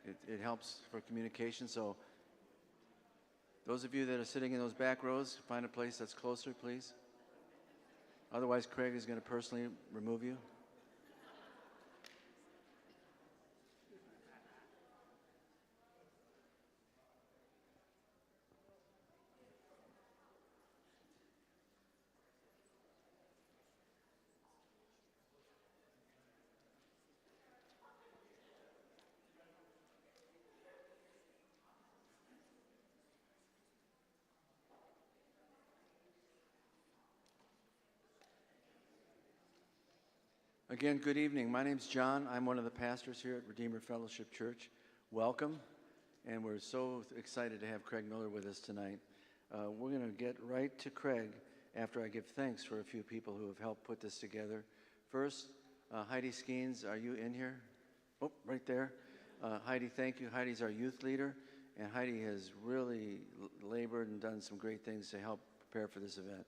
It helps for communication. So those of you that are sitting in those back rows, find a place that's closer, please. Otherwise, Craig is going to personally remove you. Again, good evening. My name's John. I'm one of the pastors here at Redeemer Fellowship Church. Welcome, and we're so excited to have Craig Miller with us tonight. We're going to get right to Craig after I give thanks for a few people who have helped put this together. First, Heidi Skeens, are you in here? Oh, right there. Heidi, thank you. Heidi's our youth leader, and Heidi has really labored and done some great things to help prepare for this event.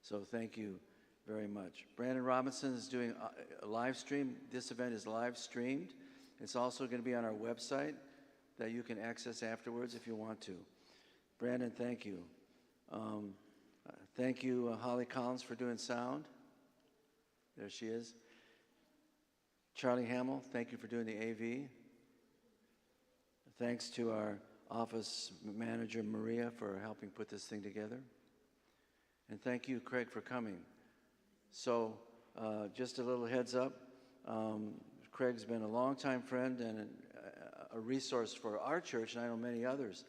So thank you very much. Brandon Robinson is doing a live stream. This event is live streamed. It's also going to be on our website that you can access afterwards if you want to. Brandon, thank you. Thank you, Holly Collins, for doing sound. There she is. Charlie Hamill, thank you for doing the AV. Thanks to our office manager, Maria, for helping put this thing together. And thank you, Craig, for coming. So, just a little heads up, Craig's been a longtime friend and a resource for our church, and I know many others,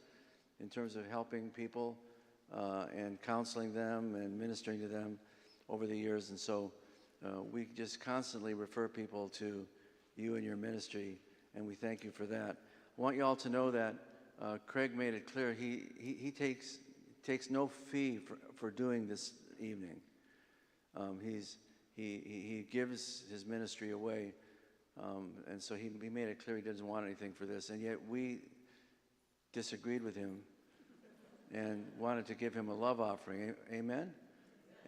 in terms of helping people and counseling them and ministering to them over the years. And so we just constantly refer people to you and your ministry, and we thank you for that. I want you all to know that Craig made it clear he takes no fee for doing this evening. He gives his ministry away, and so he made it clear he doesn't want anything for this, and yet we disagreed with him and wanted to give him a love offering. Amen?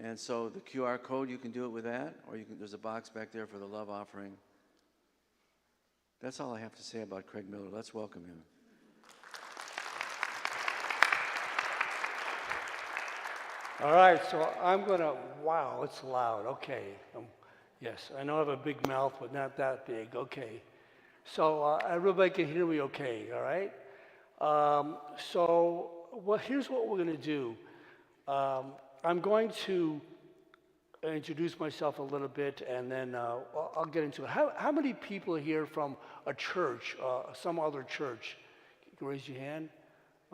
And so the QR code, you can do it with that, or there's a box back there for the love offering. That's all I have to say about Craig Miller. Let's welcome him. All right, so I'm going to, wow, it's loud. Okay. Yes, I know I have a big mouth, but not that big. Okay. So everybody can hear me okay, all right? Here's what we're going to do. I'm going to introduce myself a little bit, and then I'll get into it. How many people are here from a church, some other church? You can raise your hand.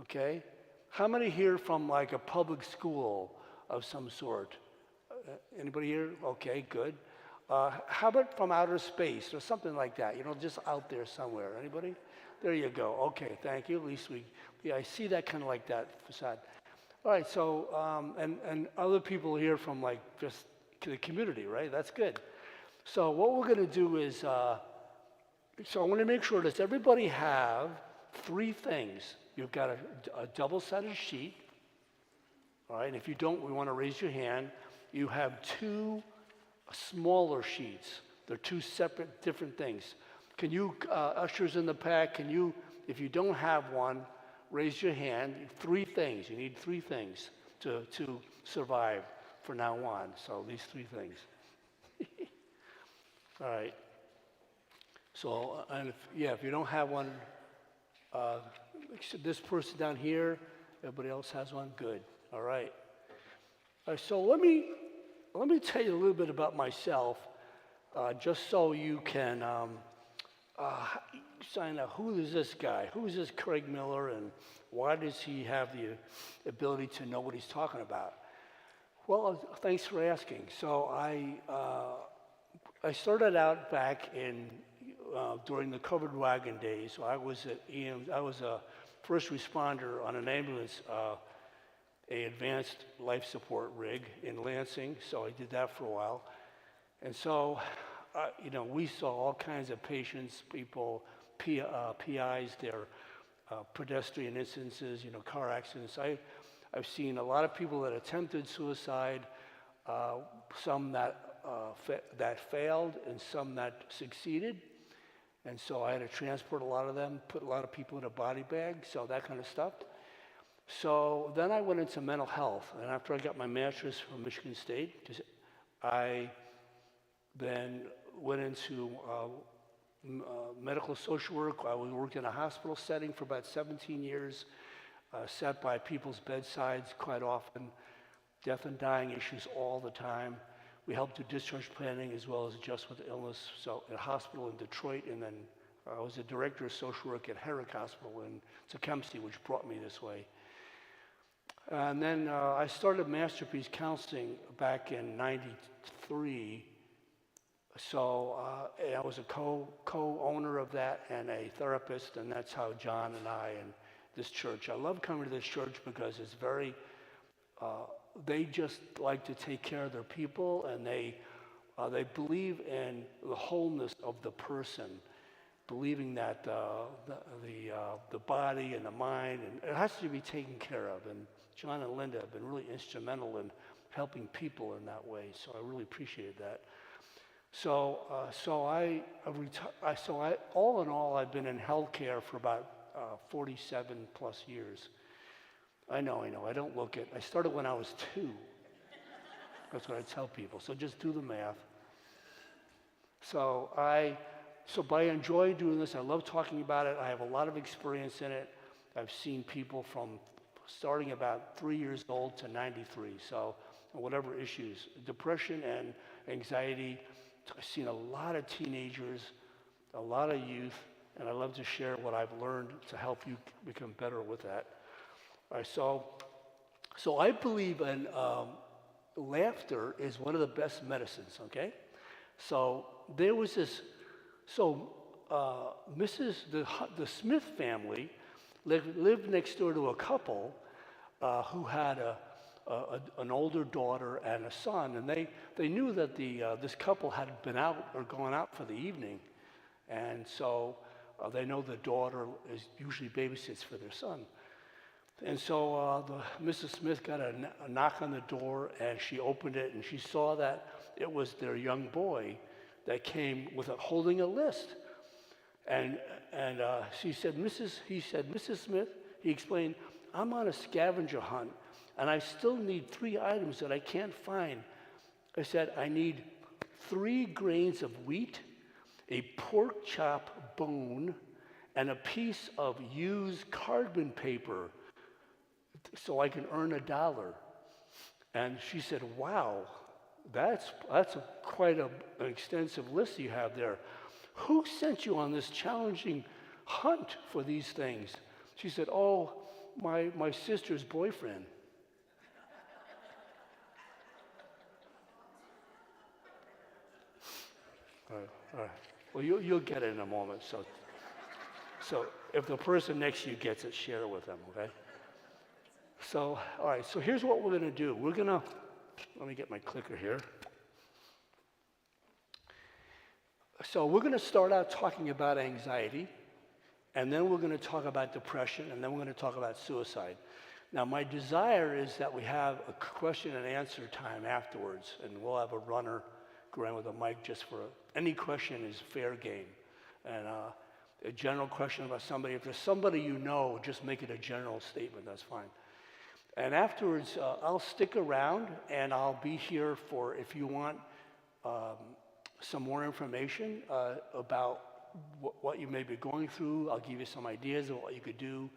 Okay. How many here from like a public school of some sort? Anybody here? Okay, good. How about from outer space or something like that? Just out there somewhere. Anybody? There you go. Okay, thank you. At least I see that kind of like that facade. All right, so, and other people here from like just the community, right? That's good. So what we're going to do is, so I want to make sure that everybody have three things. You've got a double-sided sheet, all right? And if you don't, we want to raise your hand. You have two smaller sheets. They're two separate, different things. Can you, ushers in the back, if you don't have one, raise your hand. Three things. You need three things to survive from now on. So these three things. All right. So, and if you don't have one, this person down here, everybody else has one? Good. All right. So let me tell you a little bit about myself, just so you can find out who is this guy, who is this Craig Miller, and why does he have the ability to know what he's talking about? Well, thanks for asking. So I started out back in during the covered wagon days. So I was a first responder on an ambulance, a advanced life support rig in Lansing. So I did that for a while, and so we saw all kinds of patients, people, PIs, their pedestrian instances, car accidents. I've seen a lot of people that attempted suicide, some that failed, and some that succeeded. And so I had to transport a lot of them, put a lot of people in a body bag, so that kind of stuff. So then I went into mental health, and after I got my master's from Michigan State, I then went into medical social work. I worked in a hospital setting for about 17 years, sat by people's bedsides quite often, death and dying issues all the time. We helped do discharge planning as well as adjustment to illness. So at a hospital in Detroit, and then I was a director of social work at Herrick Hospital in Tecumseh, which brought me this way. And then I started Masterpiece Counseling back in '93. So I was a co-owner of that and a therapist, and that's how John and I and this church. I love coming to this church because it's very, they just like to take care of their people, and they believe in the wholeness of the person, believing that the body and the mind, and it has to be taken care of. And John and Linda have been really instrumental in helping people in that way, so I really appreciate that. So all in all, I've been in healthcare for about 47 plus years. I know, I don't look it. I started when I was 2. That's what I tell people, so just do the math. So I enjoy doing this. I love talking about it. I have a lot of experience in it. I've seen people from starting about 3 years old to 93, so whatever issues, depression and anxiety. I've seen a lot of teenagers, a lot of youth, and I love to share what I've learned to help you become better with that. All right, so I believe in laughter is one of the best medicines, okay? So there was this, the Smith family lived next door to a couple who had an older daughter and a son, and they knew that this couple had been out or gone out for the evening, and so they know the daughter is usually babysits for their son. And so Mrs. Smith got a knock on the door, and she opened it, and she saw that it was their young boy that came holding a list. And he said, Mrs. Smith, he explained, I'm on a scavenger hunt, and I still need 3 items that I can't find. I said, I need 3 grains of wheat, a pork chop bone, and a piece of used carbon paper so I can earn $1. And she said, wow, that's quite an extensive list you have there. Who sent you on this challenging hunt for these things? She said, oh, my sister's boyfriend. All right. Well, you'll get it in a moment. So if the person next to you gets it, share it with them, okay? So, all right, so here's what we're going to do. Let me get my clicker here. So we're going to start out talking about anxiety, and then we're going to talk about depression, and then we're going to talk about suicide. Now, my desire is that we have a question and answer time afterwards, and we'll have a runner go around with a mic just for any question is fair game. And a general question about somebody, if there's somebody you know, just make it a general statement, that's fine. And afterwards, I'll stick around, and I'll be here for, if you want some more information about what you may be going through. I'll give you some ideas of what you could do.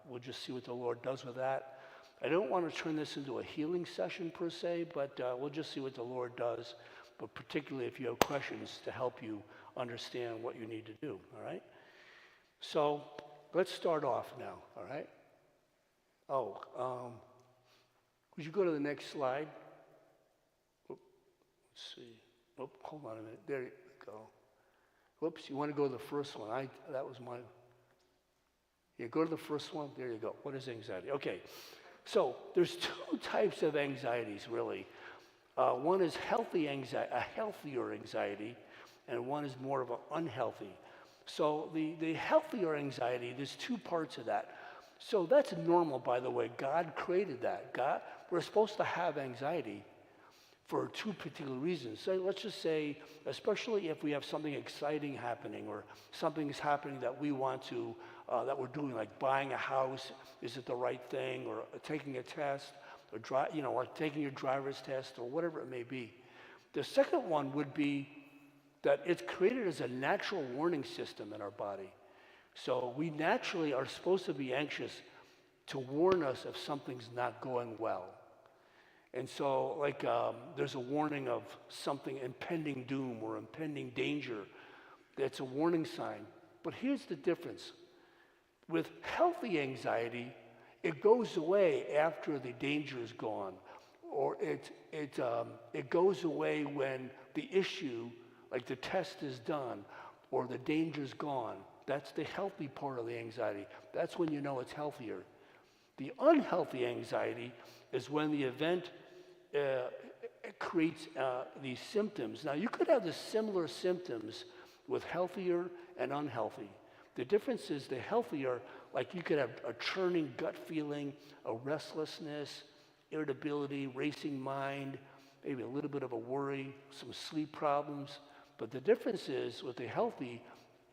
We'll just see what the Lord does with that. I don't want to turn this into a healing session per se, but we'll just see what the Lord does, but particularly if you have questions to help you understand what you need to do, all right? So let's start off now, all right? Would you go to the next slide? Let's see. Hold on a minute. There you go. Whoops, you want to go to the first one. That was my... Yeah, go to the first one. There you go. What is anxiety? Okay. So there's 2 types of anxieties, really. One is healthy anxiety, a healthier anxiety, and one is more of an unhealthy. So the healthier anxiety, there's 2 parts of that. So that's normal, by the way. God created that. We're supposed to have anxiety. for two particular reasons. So let's just say, especially if we have something exciting happening or something's happening that we want to, that we're doing, like buying a house, is it the right thing, or taking a test, or like taking your driver's test, or whatever it may be. The second one would be that it's created as a natural warning system in our body. So we naturally are supposed to be anxious to warn us if something's not going well. And so, like, there's a warning of something, impending doom or impending danger. That's a warning sign. But here's the difference. With healthy anxiety, it goes away after the danger is gone, or it goes away when the issue, like the test is done, or the danger's gone. That's the healthy part of the anxiety. That's when you know it's healthier. The unhealthy anxiety is when the event creates these symptoms. Now, you could have the similar symptoms with healthier and unhealthy. The difference is the healthier, like you could have a churning gut feeling, a restlessness, irritability, racing mind, maybe a little bit of a worry, some sleep problems. But the difference is with the healthy,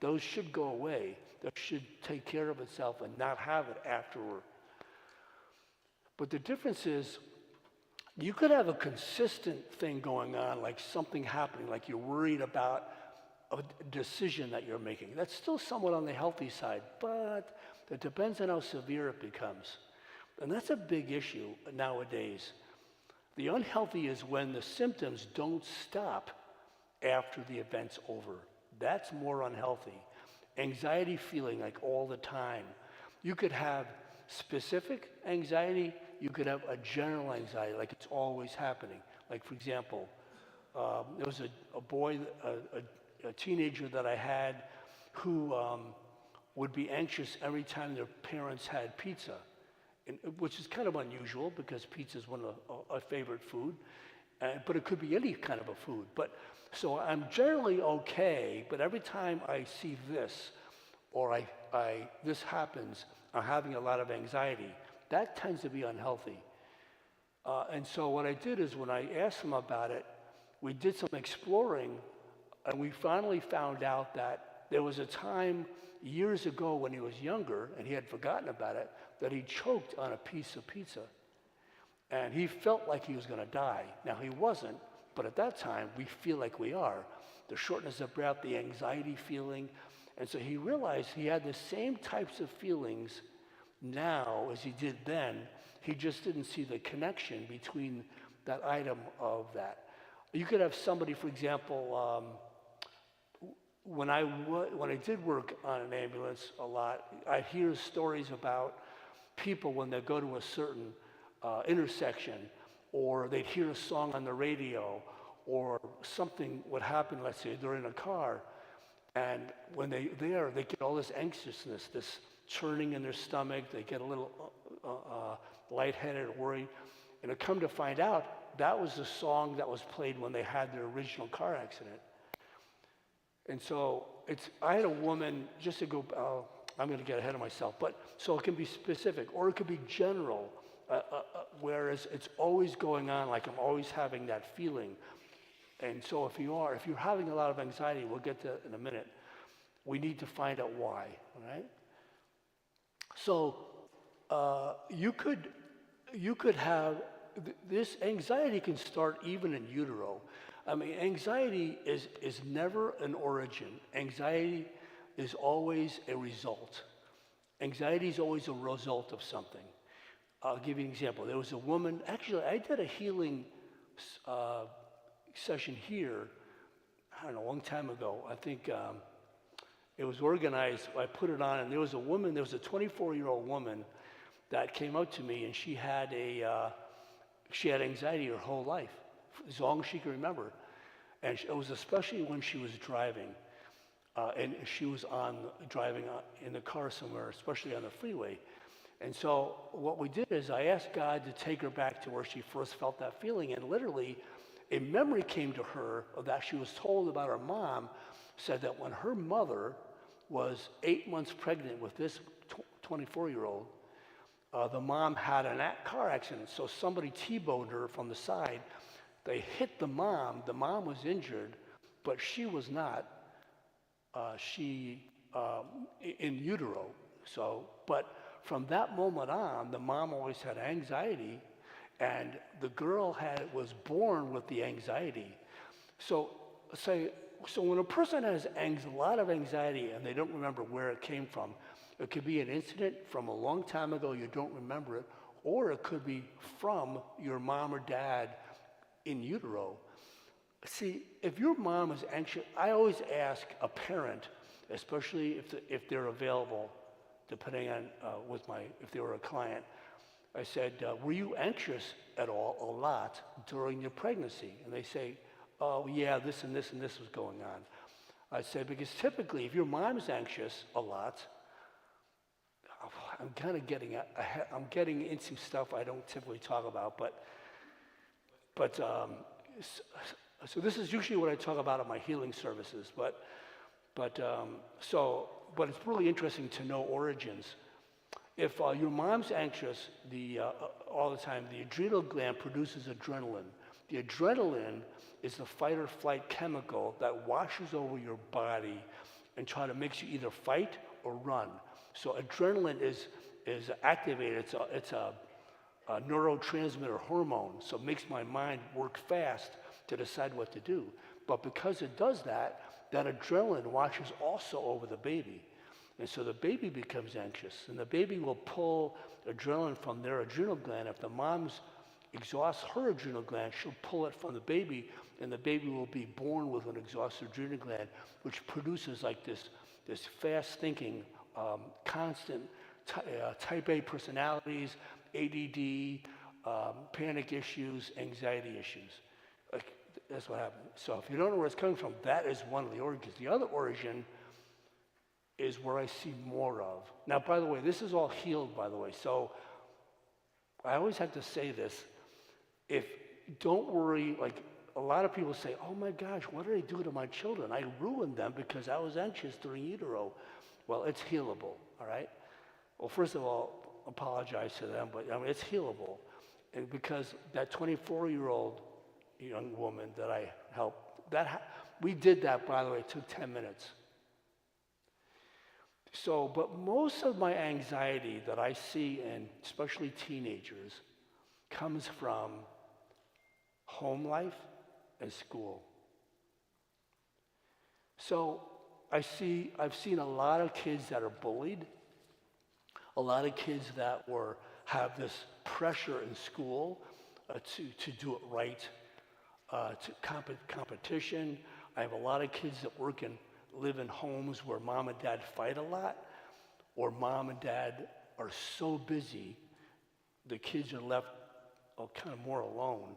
those should go away. That should take care of itself and not have it afterward. But the difference is, you could have a consistent thing going on, like something happening, like you're worried about a decision that you're making. That's still somewhat on the healthy side, but it depends on how severe it becomes. And that's a big issue nowadays. The unhealthy is when the symptoms don't stop after the event's over. That's more unhealthy. Anxiety feeling like all the time. You could have specific anxiety, you could have a general anxiety, like it's always happening. Like, for example, there was a boy, a teenager that I had who would be anxious every time their parents had pizza, which is kind of unusual because pizza is one of our favorite food, but it could be any kind of a food. So I'm generally okay, but every time I see this or this happens, I'm having a lot of anxiety. That tends to be unhealthy. And so what I did is when I asked him about it, we did some exploring, and we finally found out that there was a time years ago when he was younger, and he had forgotten about it, that he choked on a piece of pizza. And he felt like he was going to die. Now, he wasn't, but at that time, we feel like we are. The shortness of breath, the anxiety feeling. And so he realized he had the same types of feelings now as he did then. He just didn't see the connection between that item of that. You could have somebody, for example, when I did work on an ambulance a lot, I'd hear stories about people when they go to a certain intersection, or they'd hear a song on the radio, or something would happen, let's say they're in a car, and when they get all this anxiousness, this churning in their stomach, they get a little lightheaded or worried, and to come to find out, that was the song that was played when they had their original car accident. And so I had a woman, just to go, I'm going to get ahead of myself, but so it can be specific, or it could be general, whereas it's always going on, like I'm always having that feeling. And so if you're having a lot of anxiety, we'll get to it in a minute, we need to find out why, all right? So you could have, this anxiety can start even in utero. I mean, anxiety is never an origin. Anxiety is always a result. Anxiety is always a result of something. I'll give you an example. There was a woman, actually, I did a healing session here, I don't know, a long time ago. I think it was organized, I put it on, and there was a 24-year-old woman that came out to me, and she had anxiety her whole life, as long as she can remember. And it was especially when she was driving, and she was driving in the car somewhere, especially on the freeway. And so what we did is I asked God to take her back to where she first felt that feeling, and literally a memory came to her that she was told about her mom, said that when her mother was 8 months pregnant with this 24-year-old, the mom had a car accident. So somebody T-boned her from the side, They hit the mom. The mom was injured, but she was not. She in utero. So, but from that moment on, the mom always had anxiety, and the girl was born with the anxiety. So, so when a person has a lot of anxiety and they don't remember where it came from, it could be an incident from a long time ago, you don't remember it, or it could be from your mom or dad in utero. See, if your mom is anxious, I always ask a parent, especially if they're available, depending on if they were a client, I said, were you anxious at all, a lot, during your pregnancy? And they say, oh yeah, this and this and this was going on. I said, because typically if your mom's anxious a lot, I'm kind of I'm getting into stuff I don't typically talk about, but so this is usually what I talk about at my healing services, but it's really interesting to know origins. If your mom's anxious all the time, the adrenal gland produces adrenaline. The adrenaline is the fight or flight chemical that washes over your body and makes you either fight or run. So adrenaline is activated. It's a neurotransmitter hormone, so it makes my mind work fast to decide what to do. But because it does that, that adrenaline washes also over the baby. And so the baby becomes anxious, and the baby will pull adrenaline from their adrenal gland. If the mom's exhausts her adrenal gland, she'll pull it from the baby, and the baby will be born with an exhausted adrenal gland, which produces like this fast-thinking, constant type A personalities, ADD, panic issues, anxiety issues. That's what happened. So if you don't know where it's coming from, that is one of the origins. The other origin is where I see more of. Now, by the way, this is all healed, by the way. So I always have to say this. Don't worry, like a lot of people say, oh my gosh, what did I do to my children? I ruined them because I was anxious during utero. Well, it's healable, all right? Well, first of all, apologize to them, but I mean, it's healable. And because that 24-year-old young woman that I helped, we did that, by the way, it took 10 minutes. So, but most of my anxiety that I see in especially teenagers comes from home life and school. So I've seen a lot of kids that are bullied, a lot of kids that have this pressure in school to do it right, to competition. I have a lot of kids that live in homes where mom and dad fight a lot, or mom and dad are so busy, the kids are left kind of more alone,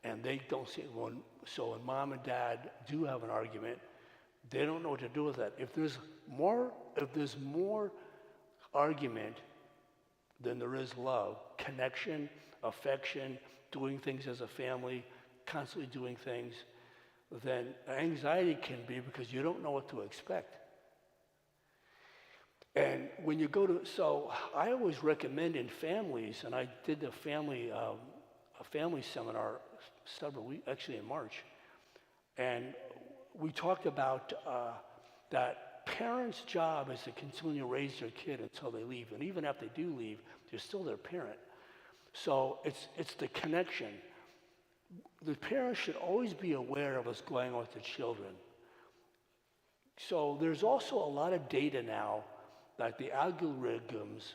and they don't see one. So when mom and dad do have an argument, they don't know what to do with that. If there's more argument than there is love, connection, affection, doing things as a family, constantly doing things, then anxiety can be because you don't know what to expect. And when you so I always recommend in families, and I did a family seminar several weeks, actually in March, and we talked about that parents' job is to continue to raise their kid until they leave, and even after they do leave, they're still their parent. So it's the connection. The parents should always be aware of what's going on with the children. So there's also a lot of data now, like the algorithms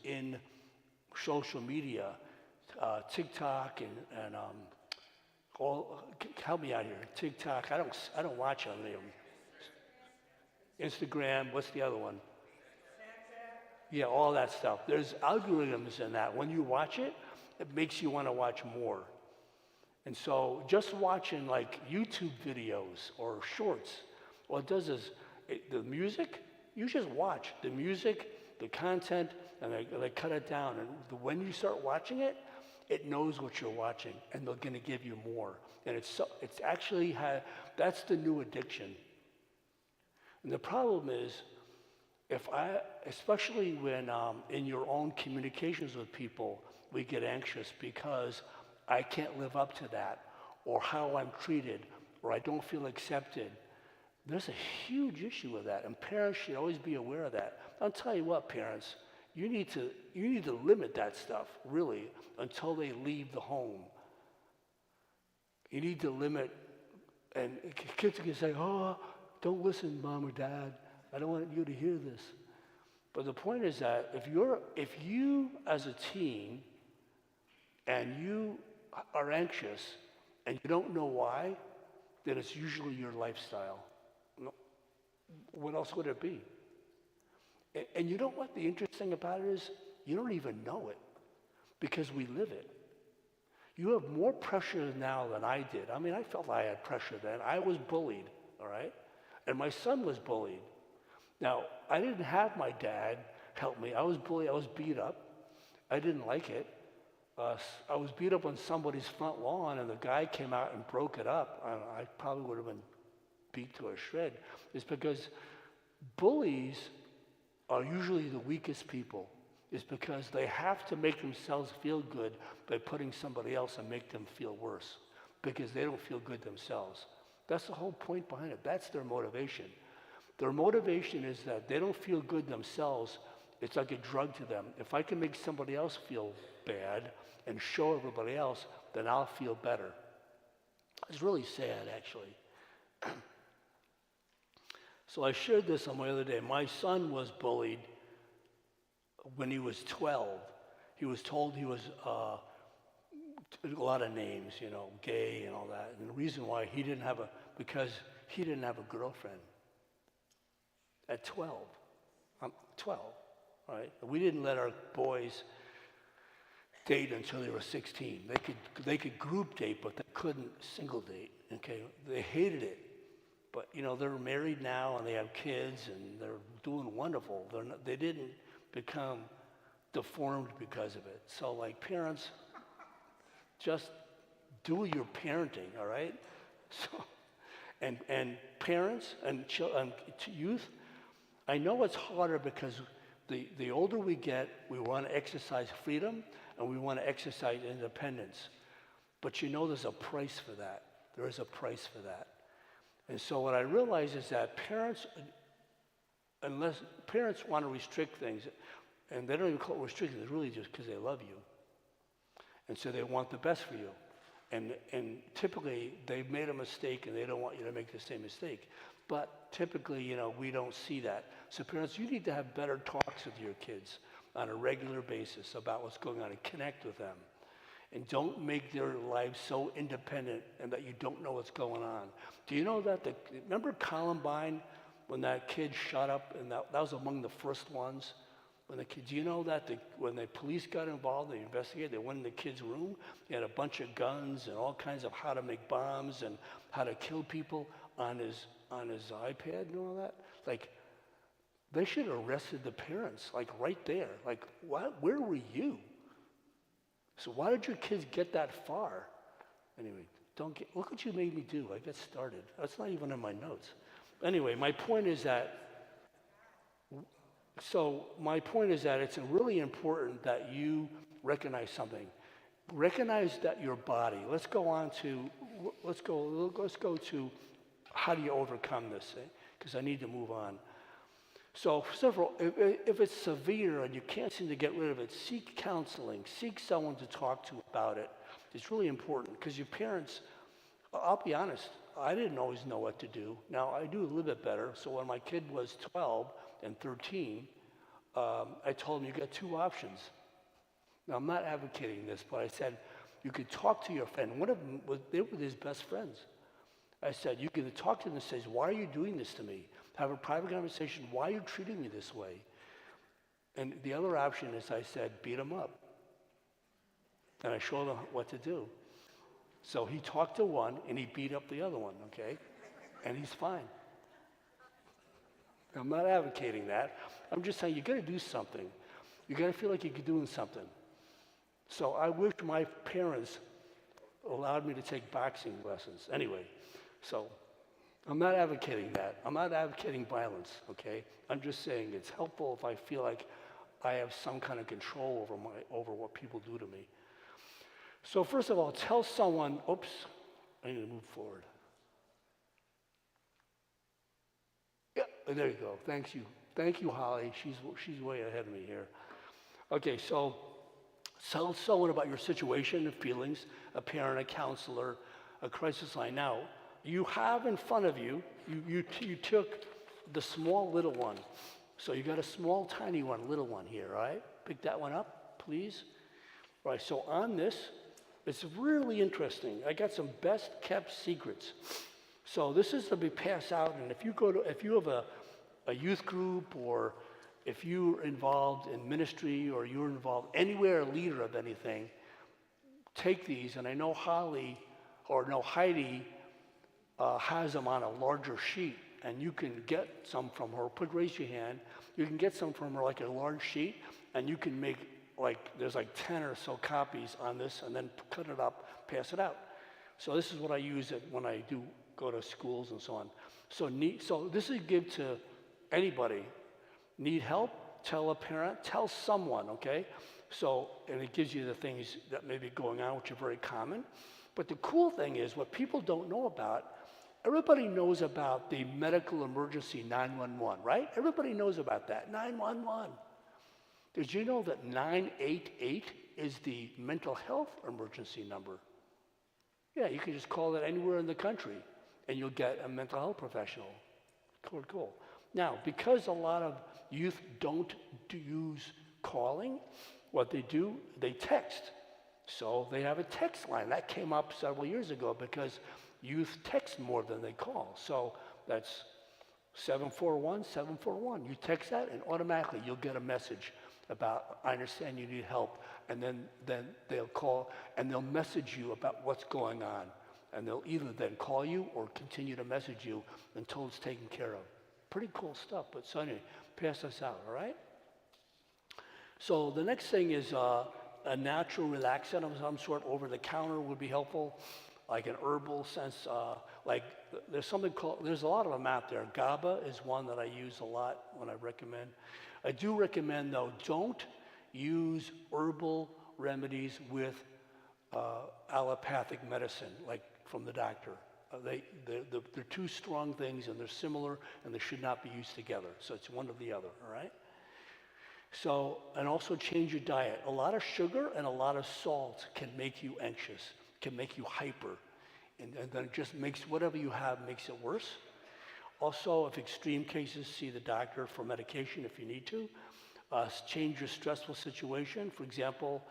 in social media, TikTok and help me out here. TikTok, I don't watch any of them. Instagram, what's the other one? Yeah, all that stuff. There's algorithms in that. When you watch it, it makes you want to watch more. And so just watching like YouTube videos or shorts, what it does is the music, you just watch the music, the content, and they cut it down. And when you start watching it, it knows what you're watching, and they're going to give you more. And it's actually that's the new addiction. And the problem is, especially when in your own communications with people, we get anxious because I can't live up to that, or how I'm treated, or I don't feel accepted. There's a huge issue with that, and parents should always be aware of that. I'll tell you what, parents, you need to limit that stuff, really, until they leave the home. You need to limit, and kids can say, oh, don't listen, mom or dad. I don't want you to hear this. But the point is that if you as a teen and you are anxious and you don't know why, then it's usually your lifestyle. What else would it be? And you know what the interesting thing about it is? You don't even know it because we live it. You have more pressure now than I did. I mean, I felt I had pressure then. I was bullied, all right? And my son was bullied. Now, I didn't have my dad help me. I was bullied. I was beat up. I didn't like it. I was beat up on somebody's front lawn, and the guy came out and broke it up. I probably would have been beat to a shred. It's because bullies are usually the weakest people. It's because they have to make themselves feel good by putting somebody else and make them feel worse because they don't feel good themselves. That's the whole point behind it. That's their motivation. Their motivation is that they don't feel good themselves. It's like a drug to them. If I can make somebody else feel bad and show everybody else, then I'll feel better. It's really sad, actually. So I shared this on my other day. My son was bullied when he was 12. He was told he was a lot of names, gay and all that. And the reason why because he didn't have a girlfriend at 12. I'm 12, right? We didn't let our boys date until they were 16. They could group date, but they couldn't single date. Okay, they hated it. But they're married now and they have kids and they're doing wonderful. They didn't become deformed because of it. So, like, parents, just do your parenting, all right? So, and parents and youth, I know it's harder because the older we get, we want to exercise freedom and we want to exercise independence. But there's a price for that. There is a price for that. And so what I realize is that unless parents want to restrict things, and they don't even call it restricting, it's really just because they love you. And so they want the best for you. And typically, they've made a mistake and they don't want you to make the same mistake. But typically, we don't see that. So parents, you need to have better talks with your kids on a regular basis about what's going on and connect with them. And don't make their lives so independent and that you don't know what's going on. Do you know that remember Columbine, when that kid shot up, and that was among the first ones? Do you know that when the police got involved, they investigated, they went in the kid's room, he had a bunch of guns and all kinds of how to make bombs and how to kill people on his iPad and all that? Like, they should have arrested the parents, like right there. Like, where were you? So why did your kids get that far? Anyway, look what you made me do. I got started. That's not even in my notes. Anyway, my point is that it's really important that you recognize something. Recognize that your body. Let's go to how do you overcome this? Because I need to move on. So if it's severe and you can't seem to get rid of it, seek counseling. Seek someone to talk to about it. It's really important because your parents, I'll be honest, I didn't always know what to do. Now I do a little bit better. So when my kid was 12 and 13, I told him you got two options. Now I'm not advocating this, but I said you could talk to your friend. One of them they were his best friends. I said you could talk to them and say, "Why are you doing this to me?" Have a private conversation. Why are you treating me this way? And the other option is I said, beat him up. And I showed him what to do. So he talked to one and he beat up the other one, okay? And he's fine. I'm not advocating that. I'm just saying you got to do something. You got to feel like you're doing something. So I wish my parents allowed me to take boxing lessons. Anyway, so I'm not advocating that. I'm not advocating violence, okay? I'm just saying it's helpful if I feel like I have some kind of control over what people do to me. So first of all, tell someone, oops, I need to move forward. Yeah, there you go. Thank you. Thank you, Holly. She's way ahead of me here. Okay, so tell someone about your situation and feelings, a parent, a counselor, a crisis line. Now, you have in front of you, you took the small little one. So you got a small, tiny one, little one here, all right? Pick that one up, please. All right, so on this, it's really interesting. I got some best kept secrets. So this is to be passed out, and if you have a youth group, or if you're involved in ministry, or you're involved anywhere, a leader of anything, take these. And I know Heidi has them on a larger sheet, and you can get some from her. Raise your hand. You can get some from her, like a large sheet, and you can make there's 10 or so copies on this, and then cut it up, pass it out. So this is what I use when I do go to schools and so on. So this is give to anybody. Need help? Tell a parent, tell someone, okay? So, and it gives you the things that may be going on, which are very common. But the cool thing is, what people don't know about, everybody knows about the medical emergency 911, right? Everybody knows about that, 911. Did you know that 988 is the mental health emergency number? Yeah, you can just call it anywhere in the country, and you'll get a mental health professional. Cool. Now, because a lot of youth don't use calling, what they do, they text. So they have a text line. That came up several years ago because youth text more than they call. So that's 741-741. You text that, and automatically you'll get a message about, I understand you need help. And then they'll call, and they'll message you about what's going on. And they'll either then call you or continue to message you until it's taken care of. Pretty cool stuff. But so anyway, pass this out, all right? So the next thing is a natural relaxant of some sort, over the counter, would be helpful, like an herbal sense. There's a lot of them out there. GABA is one that I use a lot when I recommend. I do recommend, though, don't use herbal remedies with allopathic medicine, like from the doctor. They're two strong things, and they're similar, and they should not be used together. So it's one or the other, all right? So, and also change your diet. A lot of sugar and a lot of salt can make you anxious, can make you hyper, and then it just makes whatever you have makes it worse. Also, if extreme cases, see the doctor for medication if you need to. Change your stressful situation. For example,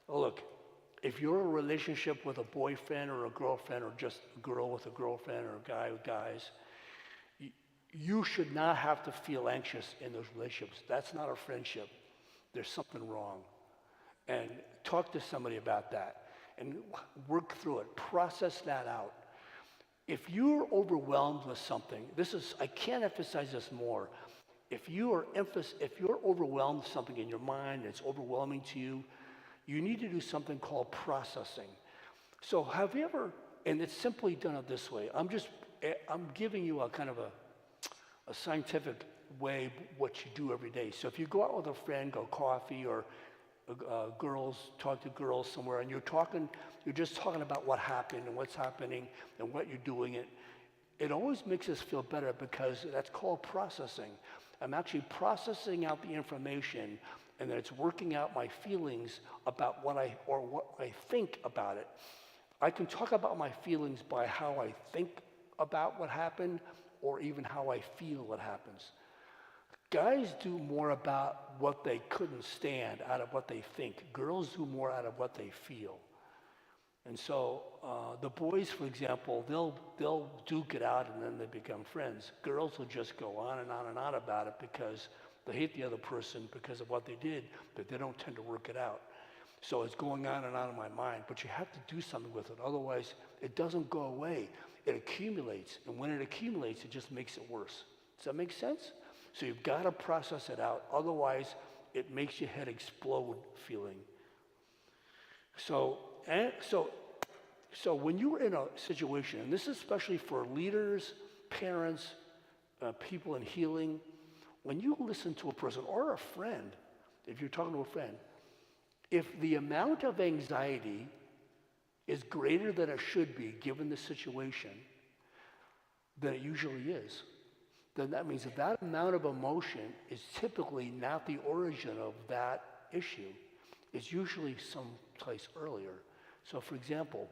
look, if you're in a relationship with a boyfriend or a girlfriend, or just a girl with a girlfriend or a guy with guys, you should not have to feel anxious in those relationships. That's not a friendship. There's something wrong. And talk to somebody about that and work through it. Process that out. If you're overwhelmed with something, I can't emphasize this more. If you're overwhelmed with something in your mind, it's overwhelming to you, you need to do something called processing. So have you ever, and it's simply done it this way. I'm giving you a kind of a scientific way what you do every day. So if you go out with a friend, go coffee, or talk to girls somewhere, and you're just talking about what happened and what's happening and what you're doing, it always makes us feel better, because that's called processing. I'm actually processing out the information, and then it's working out my feelings about what I think about it. I can talk about my feelings by how I think about what happened, or even how I feel what happens. Guys do more about what they couldn't stand out of what they think. Girls do more out of what they feel. And so the boys, for example, they'll duke it out, and then they become friends. Girls will just go on and on and on about it because they hate the other person because of what they did, but they don't tend to work it out. So it's going on and on in my mind, but you have to do something with it. Otherwise, it doesn't go away. It accumulates, and when it accumulates, it just makes it worse. Does that make sense? So you've got to process it out. Otherwise, it makes your head explode feeling. So when you're in a situation, and this is especially for leaders, parents, people in healing, when you listen to a person or a friend, if you're talking to a friend, if the amount of anxiety is greater than it should be given the situation than it usually is, then that means that amount of emotion is typically not the origin of that issue. It's usually someplace earlier. So for example,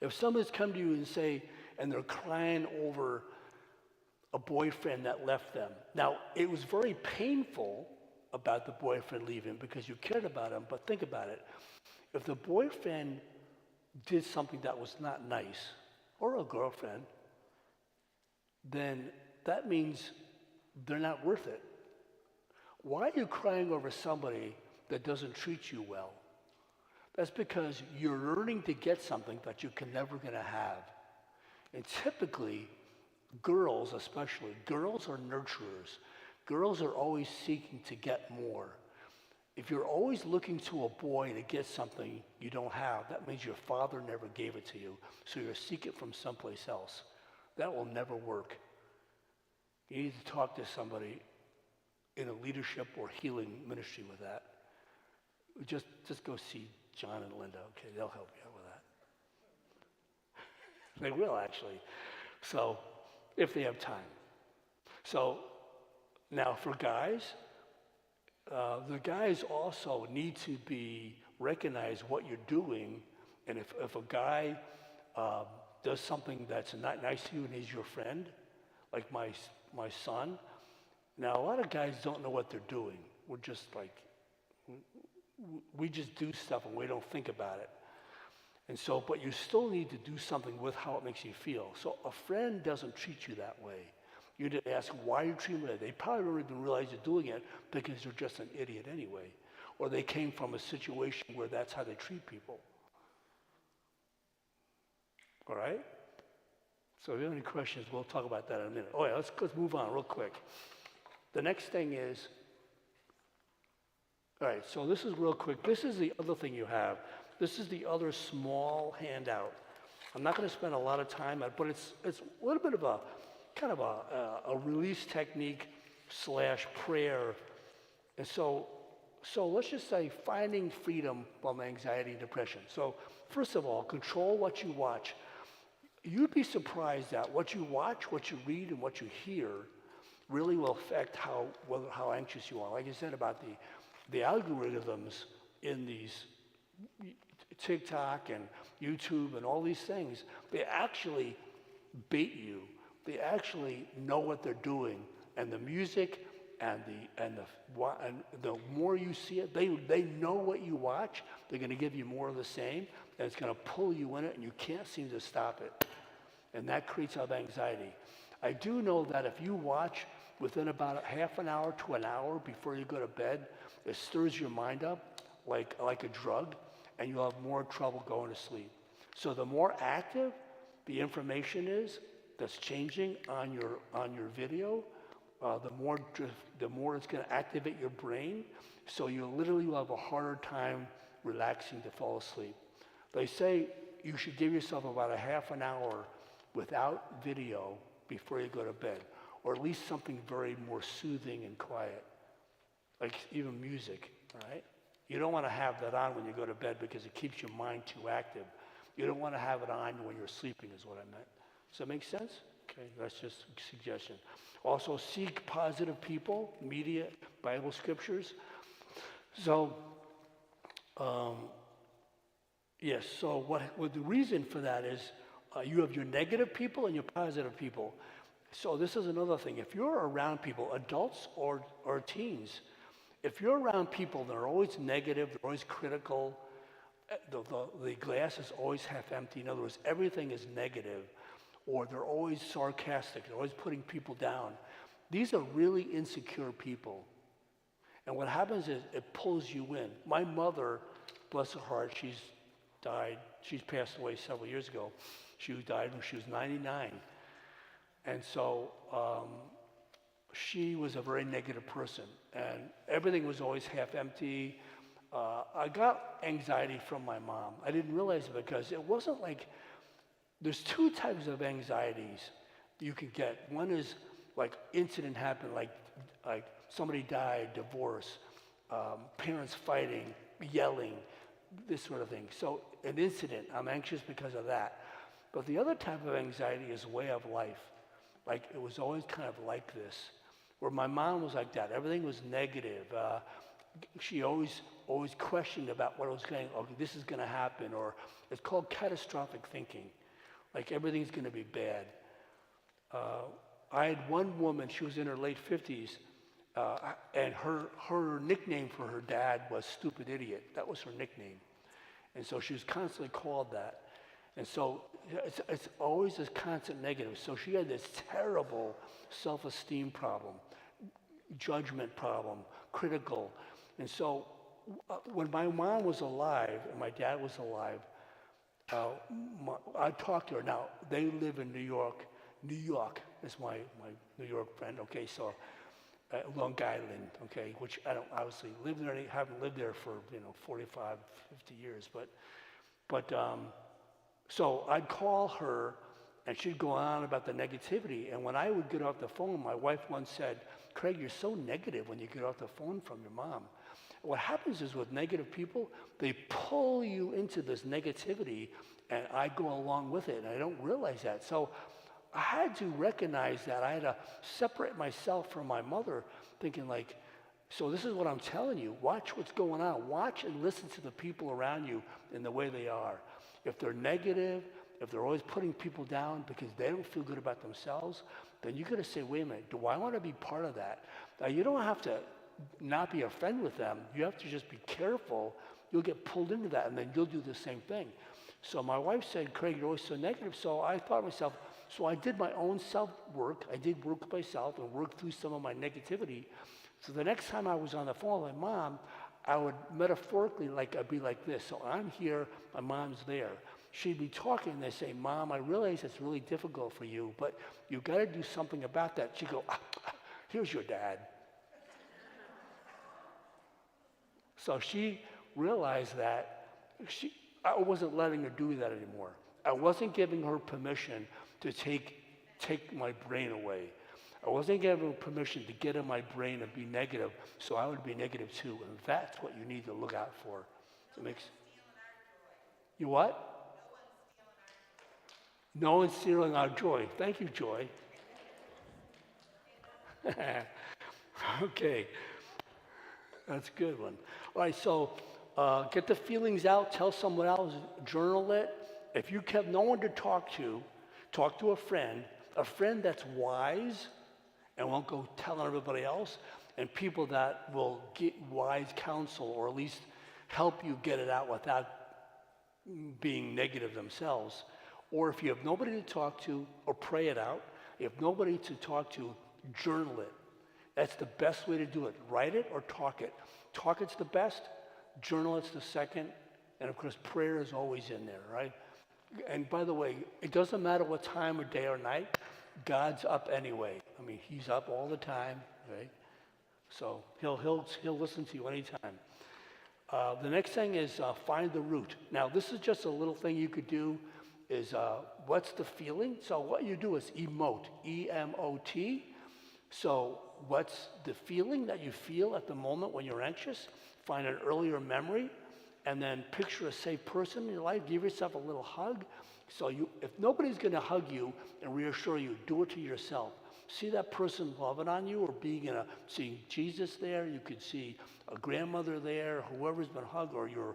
if somebody's come to you and say, and they're crying over a boyfriend that left them. Now, it was very painful about the boyfriend leaving because you cared about him, but think about it. If the boyfriend did something that was not nice, or a girlfriend, then that means they're not worth it. Why are you crying over somebody that doesn't treat you well? That's because you're learning to get something that you're never going to have. And typically, girls especially, girls are nurturers. Girls are always seeking to get more. If you're always looking to a boy to get something you don't have, that means your father never gave it to you. So you're seeking it from someplace else. That will never work. You need to talk to somebody in a leadership or healing ministry with that. Just go see John and Linda, okay? They'll help you out with that. They will, actually. So, if they have time. So, now for guys, the guys also need to recognize what you're doing. And if a guy does something that's not nice to you and he's your friend, like my son, now a lot of guys don't know what they're doing. We're just like, we just do stuff and we don't think about it. And so, but you still need to do something with how it makes you feel. So a friend doesn't treat you that way. You need to ask, why are you treating me that way? They probably don't even realize you're doing it because they're just an idiot anyway. Or they came from a situation where that's how they treat people. All right? So if you have any questions, we'll talk about that in a minute. Oh yeah, let's move on real quick. The next thing is, all right, so this is real quick. This is the other thing you have. This is the other small handout. I'm not going to spend a lot of time on it, but it's a little bit of a kind of a release technique / prayer. And so let's just say finding freedom from anxiety and depression. So first of all, control what you watch. You'd be surprised that what you watch, what you read, and what you hear really will affect how anxious you are. Like I said about the algorithms in these TikTok and YouTube and all these things, they actually bait you. They actually know what they're doing, and the music and the more you see it, they know what you watch. They're going to give you more of the same, and it's going to pull you in it, and you can't seem to stop it, and that creates a lot of anxiety. I do know that if you watch within about a half an hour to an hour before you go to bed, it stirs your mind up like a drug, and you'll have more trouble going to sleep. So the more active the information is that's changing on your video, the more it's going to activate your brain. So you literally will have a harder time relaxing to fall asleep. They say you should give yourself about a half an hour without video before you go to bed, or at least something very more soothing and quiet, like even music, right? You don't want to have that on when you go to bed because it keeps your mind too active. You don't want to have it on when you're sleeping is what I meant. Does that make sense? Okay, that's just a suggestion. Also, seek positive people, media, Bible scriptures. So, yes, so what the reason for that is you have your negative people and your positive people. So this is another thing. If you're around people, adults or teens, if you're around people that are always negative, they're always critical, the glass is always half empty. In other words, everything is negative, or they're always sarcastic, they're always putting people down. These are really insecure people. And what happens is it pulls you in. My mother, bless her heart, she's passed away several years ago. She died when she was 99. And so she was a very negative person, and everything was always half empty. I got anxiety from my mom. I didn't realize it because it wasn't like, there's two types of anxieties you can get. One is like incident happened, like somebody died, divorce, parents fighting, yelling, this sort of thing. So an incident. I'm anxious because of that. But the other type of anxiety is way of life. Like it was always kind of like this, where my mom was like that. Everything was negative. She always questioned about what was going. Okay, this is going to happen, or it's called catastrophic thinking. Like everything's going to be bad. I had one woman. She was in her late 50s, and her nickname for her dad was "stupid idiot." That was her nickname, and so she was constantly called that. And so it's always this constant negative. So she had this terrible self-esteem problem, judgment problem, critical. And so when my mom was alive and my dad was alive, I talked to her. Now, they live in New York. New York is my New York friend. Okay, so Long Island, okay, which I don't obviously live there. I haven't lived there for 45, 50 years. So I'd call her, and she'd go on about the negativity. And when I would get off the phone, my wife once said, "Craig, you're so negative when you get off the phone from your mom." What happens is with negative people, they pull you into this negativity, and I go along with it, and I don't realize that. So I had to recognize that. I had to separate myself from my mother, thinking like, so this is what I'm telling you. Watch what's going on. Watch and listen to the people around you in the way they are. If they're negative, if they're always putting people down because they don't feel good about themselves, then you got to say, wait a minute, do I want to be part of that? Now, you don't have to not be a friend with them. You have to just be careful. You'll get pulled into that, and then you'll do the same thing. So my wife said, "Craig, you're always so negative." So I thought to myself, so I did my own self-work. I did work with myself and worked through some of my negativity. So the next time I was on the phone with my mom, I would metaphorically, I'd be like this. So I'm here, my mom's there. She'd be talking, and they say, "Mom, I realize it's really difficult for you, but you got to do something about that." She'd go, "Here's your dad." So she realized that I wasn't letting her do that anymore. I wasn't giving her permission to take my brain away. I wasn't giving her permission to get in my brain and be negative, so I would be negative too. And that's what you need to look out for. So it makes you what? No one's stealing our joy. Thank you, Joy. Okay, that's a good one. All right, so get the feelings out. Tell someone else. Journal it. If you have no one to talk to a friend that's wise and won't go telling everybody else, and people that will get wise counsel or at least help you get it out without being negative themselves. Or if you have nobody to talk to, or pray it out. If nobody to talk to, journal it. That's the best way to do it. Write it or talk it. Talk it's the best, journal it's the second, and of course prayer is always in there, right? And by the way, it doesn't matter what time of day or night, God's up anyway. I mean, he's up all the time, right? So he'll listen to you anytime. The next thing is find the root. Now, this is just a little thing you could do is what's the feeling? So what you do is emote, E-M-O-T. So what's the feeling that you feel at the moment when you're anxious? Find an earlier memory, and then picture a safe person in your life. Give yourself a little hug. So if nobody's going to hug you and reassure you, do it to yourself. See that person loving on you or seeing Jesus there. You could see a grandmother there, whoever's been hugged, or your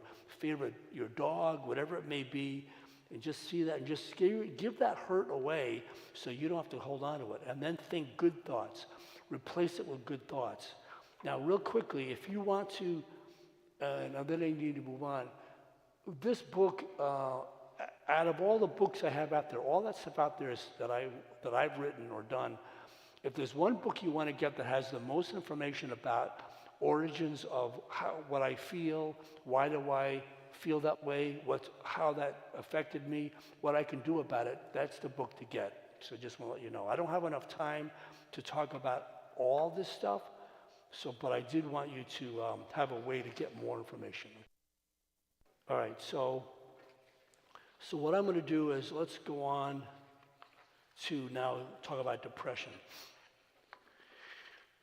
dog, whatever it may be. And just see that and just give that hurt away so you don't have to hold on to it. And then think good thoughts. Replace it with good thoughts. Now, real quickly, if you want to, and then I need to move on. This book, out of all the books I have out there, all that stuff out there that I've written or done, if there's one book you want to get that has the most information about origins of what I feel, why do I feel that way, how that affected me, what I can do about it, that's the book to get. So just want to let you know. I don't have enough time to talk about all this stuff, but I did want you to have a way to get more information. All right, so what I'm going to do is let's go on to now talk about depression.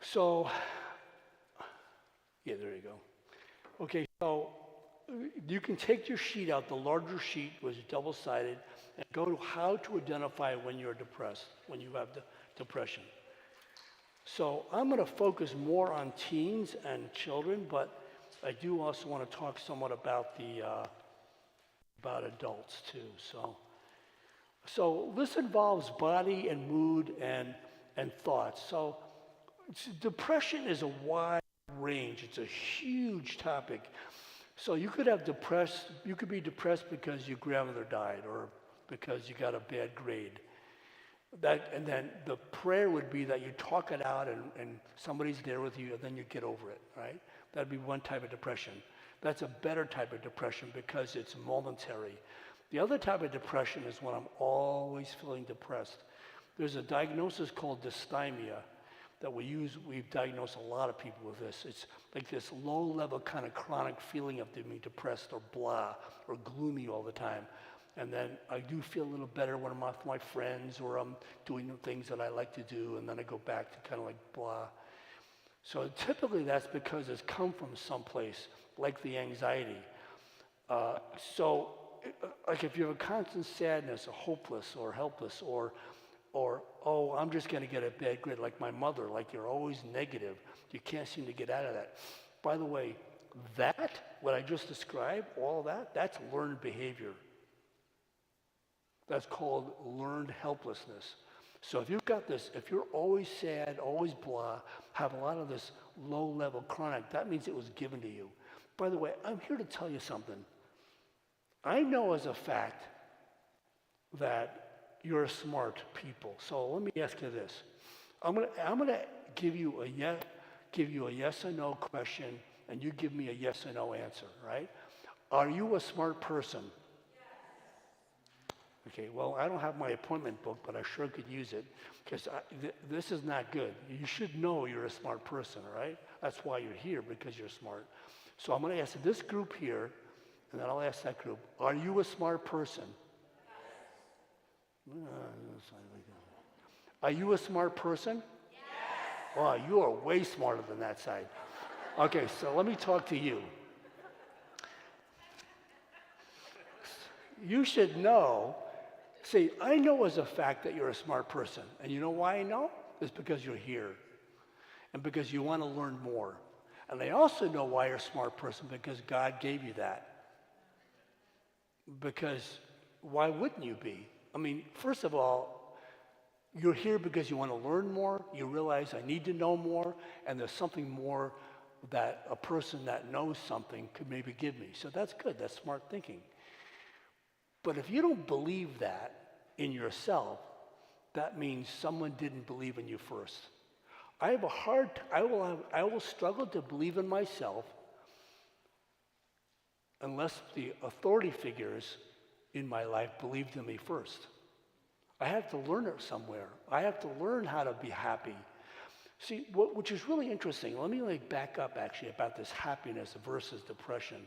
So, yeah, there you go. Okay, so you can take your sheet out, the larger sheet was double-sided, and go to how to identify when you're depressed, when you have depression. So I'm going to focus more on teens and children, but I do also want to talk somewhat about about adults too. So this involves body and mood and thoughts. So depression is a wide range. It's a huge topic. So you could be depressed because your grandmother died or because you got a bad grade. And then the prayer would be that you talk it out and somebody's there with you and then you get over it, right? That'd be one type of depression. That's a better type of depression because it's momentary. The other type of depression is when I'm always feeling depressed. There's a diagnosis called dysthymia that we've diagnosed a lot of people with this. It's like this low-level kind of chronic feeling of being depressed or blah or gloomy all the time. And then I do feel a little better when I'm with my friends or I'm doing the things that I like to do, and then I go back to kind of like blah. So typically that's because it's come from someplace, like the anxiety. Like if you have a constant sadness or hopeless or helpless or oh, I'm just going to get a bad grade, like my mother, like you're always negative. You can't seem to get out of that. By the way, what I just described, all that, that's learned behavior. That's called learned helplessness. So if you've got this, if you're always sad, always blah, have a lot of this low-level chronic, that means it was given to you. By the way, I'm here to tell you something. I know as a fact that you're smart people. So let me ask you this. I'm gonna give you a yes or no question, and you give me a yes or no answer, right? Are you a smart person? Okay, well, I don't have my appointment book, but I sure could use it, because this is not good. You should know you're a smart person, right? That's why you're here, because you're smart. So I'm going to ask this group here, and then I'll ask that group, are you a smart person? Are you a smart person? Yes. Oh, you are way smarter than that side. Okay, so let me talk to you. You should know. See, I know as a fact that you're a smart person. And you know why I know? It's because you're here. And because you want to learn more. And I also know why you're a smart person, because God gave you that. Because why wouldn't you be? I mean, first of all, you're here because you want to learn more. You realize I need to know more. And there's something more that a person that knows something could maybe give me. So that's good. That's smart thinking. But if you don't believe that in yourself, that means someone didn't believe in you first. I will struggle to believe in myself unless the authority figures in my life believed in me first. I have to learn it somewhere. I have to learn how to be happy. See, which is really interesting. Let me back up actually about this happiness versus depression.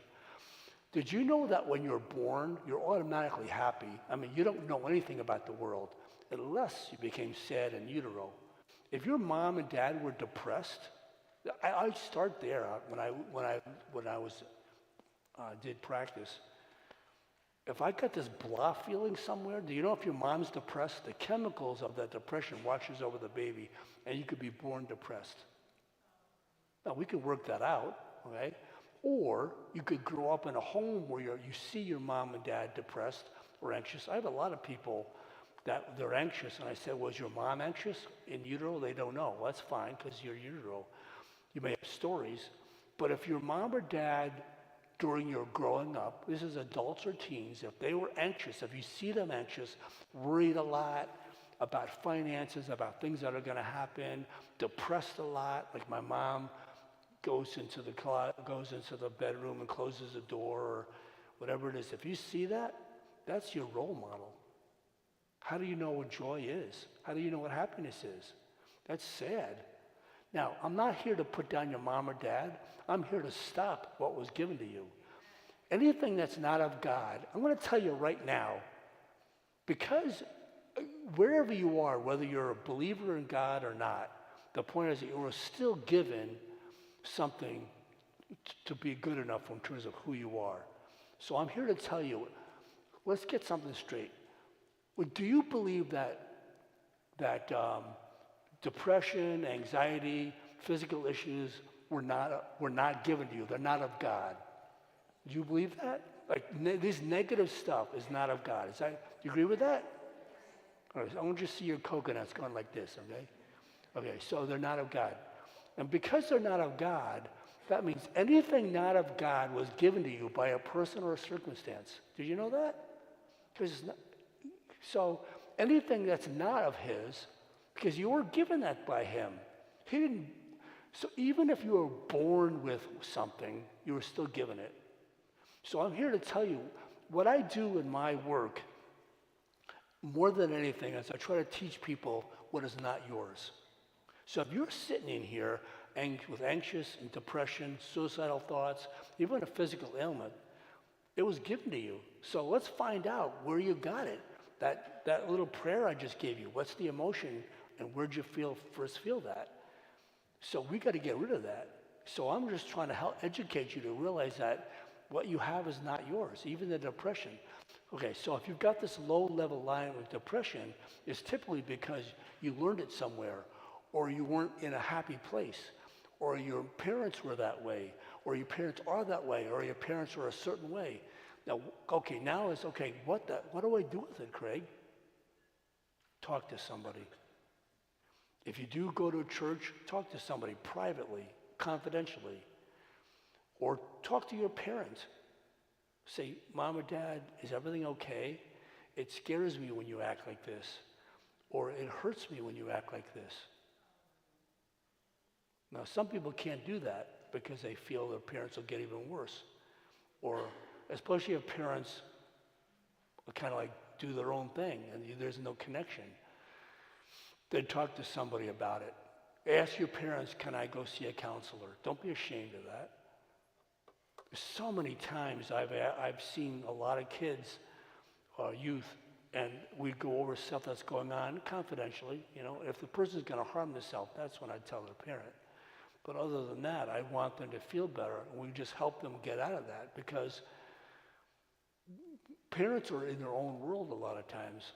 Did you know that when you're born, you're automatically happy? I mean, you don't know anything about the world unless you became sad in utero. If your mom and dad were depressed, I start there when I did practice. If I got this blah feeling somewhere, do you know if your mom's depressed, the chemicals of that depression washes over the baby, and you could be born depressed. Now we can work that out, okay? Or you could grow up in a home where you see your mom and dad depressed or anxious. I have a lot of people that they're anxious, and I said, was your mom anxious in utero? They don't know. Well, that's fine, because you're utero. You may have stories, but if your mom or dad during your growing up, this is adults or teens, if they were anxious, if you see them anxious, worried a lot about finances, about things that are going to happen, depressed a lot, like my mom goes into the bedroom and closes the door or whatever it is. If you see that, that's your role model. How do you know what joy is? How do you know what happiness is? That's sad. Now, I'm not here to put down your mom or dad. I'm here to stop what was given to you. Anything that's not of God, I'm going to tell you right now, because wherever you are, whether you're a believer in God or not, the point is that you are still given something to be good enough in terms of who you are. So I'm here to tell you, let's get something straight. Well, do you believe that depression, anxiety, physical issues were not given to you? They're not of God. Do you believe that? Like this negative stuff is not of God. Do you agree with that? All right, so I want you to see your coconuts going like this, okay? Okay, so they're not of God. And because they're not of God, that means anything not of God was given to you by a person or a circumstance. Did you know that? So anything that's not of his, because you were given that by him. He didn't. So even if you were born with something, you were still given it. So I'm here to tell you, what I do in my work, more than anything, is I try to teach people what is not yours. So if you're sitting in here with anxious and depression, suicidal thoughts, even a physical ailment, it was given to you. So let's find out where you got it. That little prayer I just gave you, what's the emotion and where'd you first feel that? So we got to get rid of that. So I'm just trying to help educate you to realize that what you have is not yours, even the depression. Okay, so if you've got this low-level line with depression, it's typically because you learned it somewhere, or you weren't in a happy place, or your parents were that way, or your parents are that way, or your parents are a certain way. Now, okay, now it's, okay, what do I do with it, Craig? Talk to somebody. If you do go to a church, talk to somebody privately, confidentially, or talk to your parents. Say, Mom or Dad, is everything okay? It scares me when you act like this, or it hurts me when you act like this. Now, some people can't do that because they feel their parents will get even worse, or especially if parents kind of like do their own thing and there's no connection. Then talk to somebody about it. Ask your parents, can I go see a counselor? Don't be ashamed of that. So many times I've seen a lot of kids, youth, and we go over stuff that's going on confidentially. You know, if the person's going to harm themselves, that's when I tell the parent. But other than that, I want them to feel better, and we just help them get out of that, because parents are in their own world a lot of times,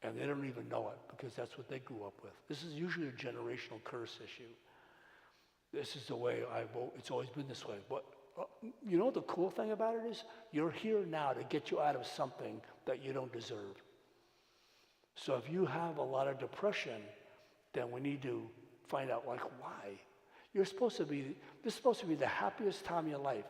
and they don't even know it because that's what they grew up with. This is usually a generational curse issue. This is the way it's always been this way. But you know the cool thing about it is you're here now to get you out of something that you don't deserve. So if you have a lot of depression, then we need to find out, like, why. This is supposed to be the happiest time of your life.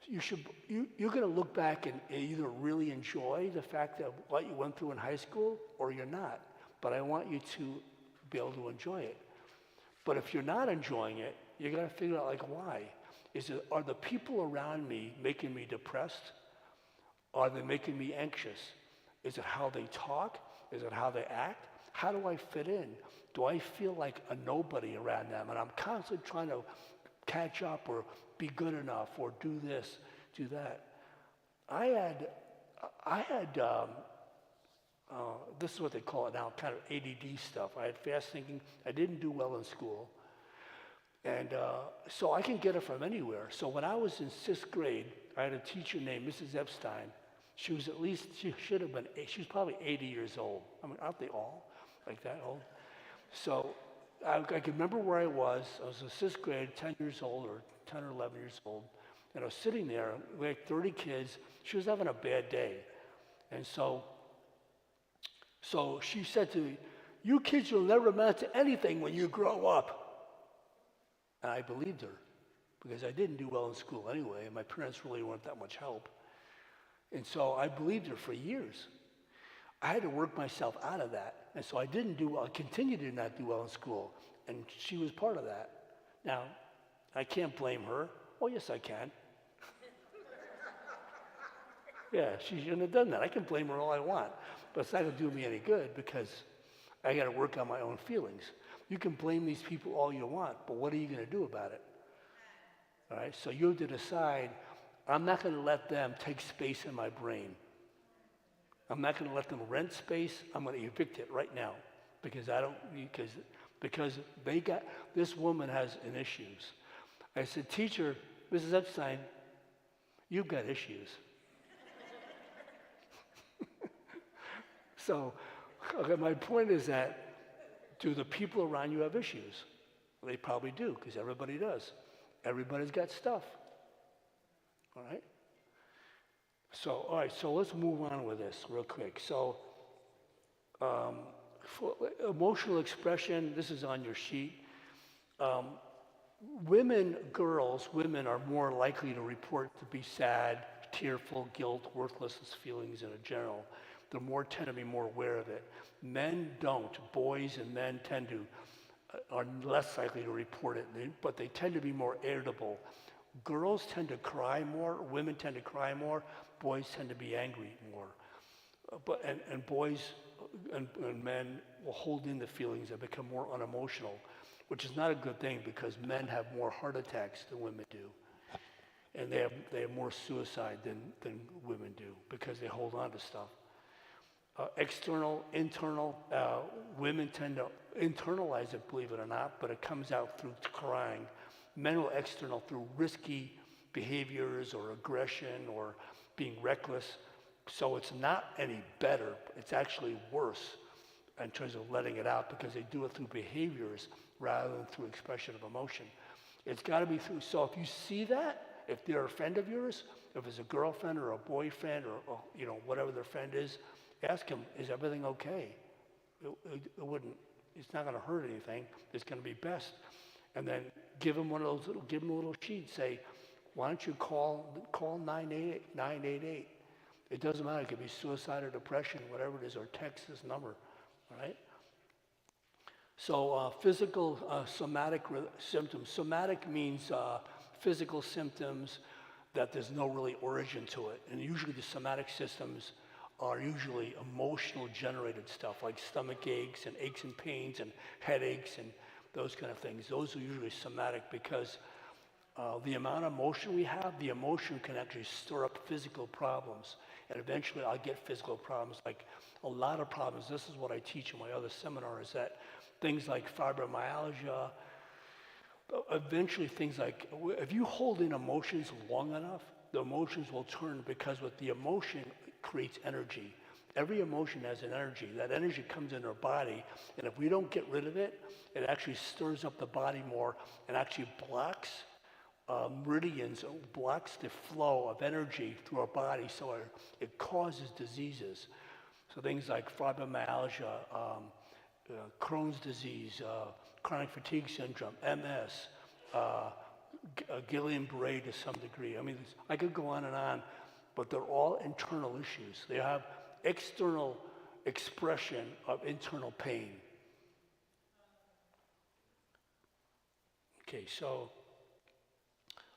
You're going to look back and either really enjoy the fact that what you went through in high school, or you're not. But I want you to be able to enjoy it. But if you're not enjoying it, you're going to figure out, like, why. Are the people around me making me depressed? Are they making me anxious? Is it how they talk? Is it how they act? How do I fit in? Do I feel like a nobody around them? And I'm constantly trying to catch up or be good enough or do this, do that. I had this is what they call it now, kind of ADD stuff. I had fast thinking. I didn't do well in school. And so I can get it from anywhere. So when I was in 6th grade, I had a teacher named Mrs. Epstein. She was she was probably 80 years old. I mean, aren't they all like that old? So I can remember where I was. I was in 6th grade, 10 years old, or 10 or 11 years old. And I was sitting there, we had 30 kids. She was having a bad day. And so she said to me, "You kids will never amount to anything when you grow up." And I believed her, because I didn't do well in school anyway, and my parents really weren't that much help. And so I believed her for years. I had to work myself out of that. And so I didn't do well. I continued to not do well in school. And she was part of that. Now, I can't blame her. Oh, yes, I can. Yeah, she shouldn't have done that. I can blame her all I want. But it's not going to do me any good, because I got to work on my own feelings. You can blame these people all you want, but what are you going to do about it? All right, so you have to decide, I'm not going to let them take space in my brain. I'm not going to let them rent space. I'm going to evict it right now, because this woman has an issues. I said, "Teacher, Mrs. Epstein, you've got issues." So, okay, my point is that do the people around you have issues? They probably do, because everybody does. Everybody's got stuff. All right? So, all right, so let's move on with this real quick. So, for emotional expression, this is on your sheet. Women are more likely to report to be sad, tearful, guilt, worthlessness feelings in a general. They tend to be more aware of it. Men don't. Boys and men are less likely to report it, but they tend to be more irritable. Girls tend to cry more. Women tend to cry more. Boys tend to be angry more. And boys and men will hold in the feelings and become more unemotional, which is not a good thing because men have more heart attacks than women do. And they have more suicide than women do because they hold on to stuff. External, internal, women tend to internalize it, believe it or not, but it comes out through crying. Men will external through risky behaviors or aggression or being reckless. So it's not any better, it's actually worse in terms of letting it out because they do it through behaviors rather than through expression of emotion. It's got to be through, so if you see that, if they're a friend of yours, if it's a girlfriend or a boyfriend or whatever their friend is, ask him, is everything okay? It's not going to hurt anything. It's going to be best. And then give him a little sheet. Say, why don't you call 988? It doesn't matter. It could be suicide or depression, whatever it is, or text this number, all right? So physical somatic symptoms. Somatic means physical symptoms that there's no really origin to it. And usually the somatic systems are usually emotional generated stuff like stomach aches and pains and headaches and those kind of things. Those are usually somatic because the amount of emotion we have, the emotion can actually stir up physical problems. And eventually I'll get physical problems, like a lot of problems. This is what I teach in my other seminar, is that things like fibromyalgia, eventually things like, if you hold in emotions long enough, the emotions will turn because with the emotion creates energy. Every emotion has an energy. That energy comes in our body, and if we don't get rid of it, it actually stirs up the body more and actually blocks meridians, blocks the flow of energy through our body, so it causes diseases. So things like fibromyalgia, Crohn's disease, chronic fatigue syndrome, MS, Guillain-Barré to some degree. I mean, I could go on, but they're all internal issues. They have external expression of internal pain. Okay, so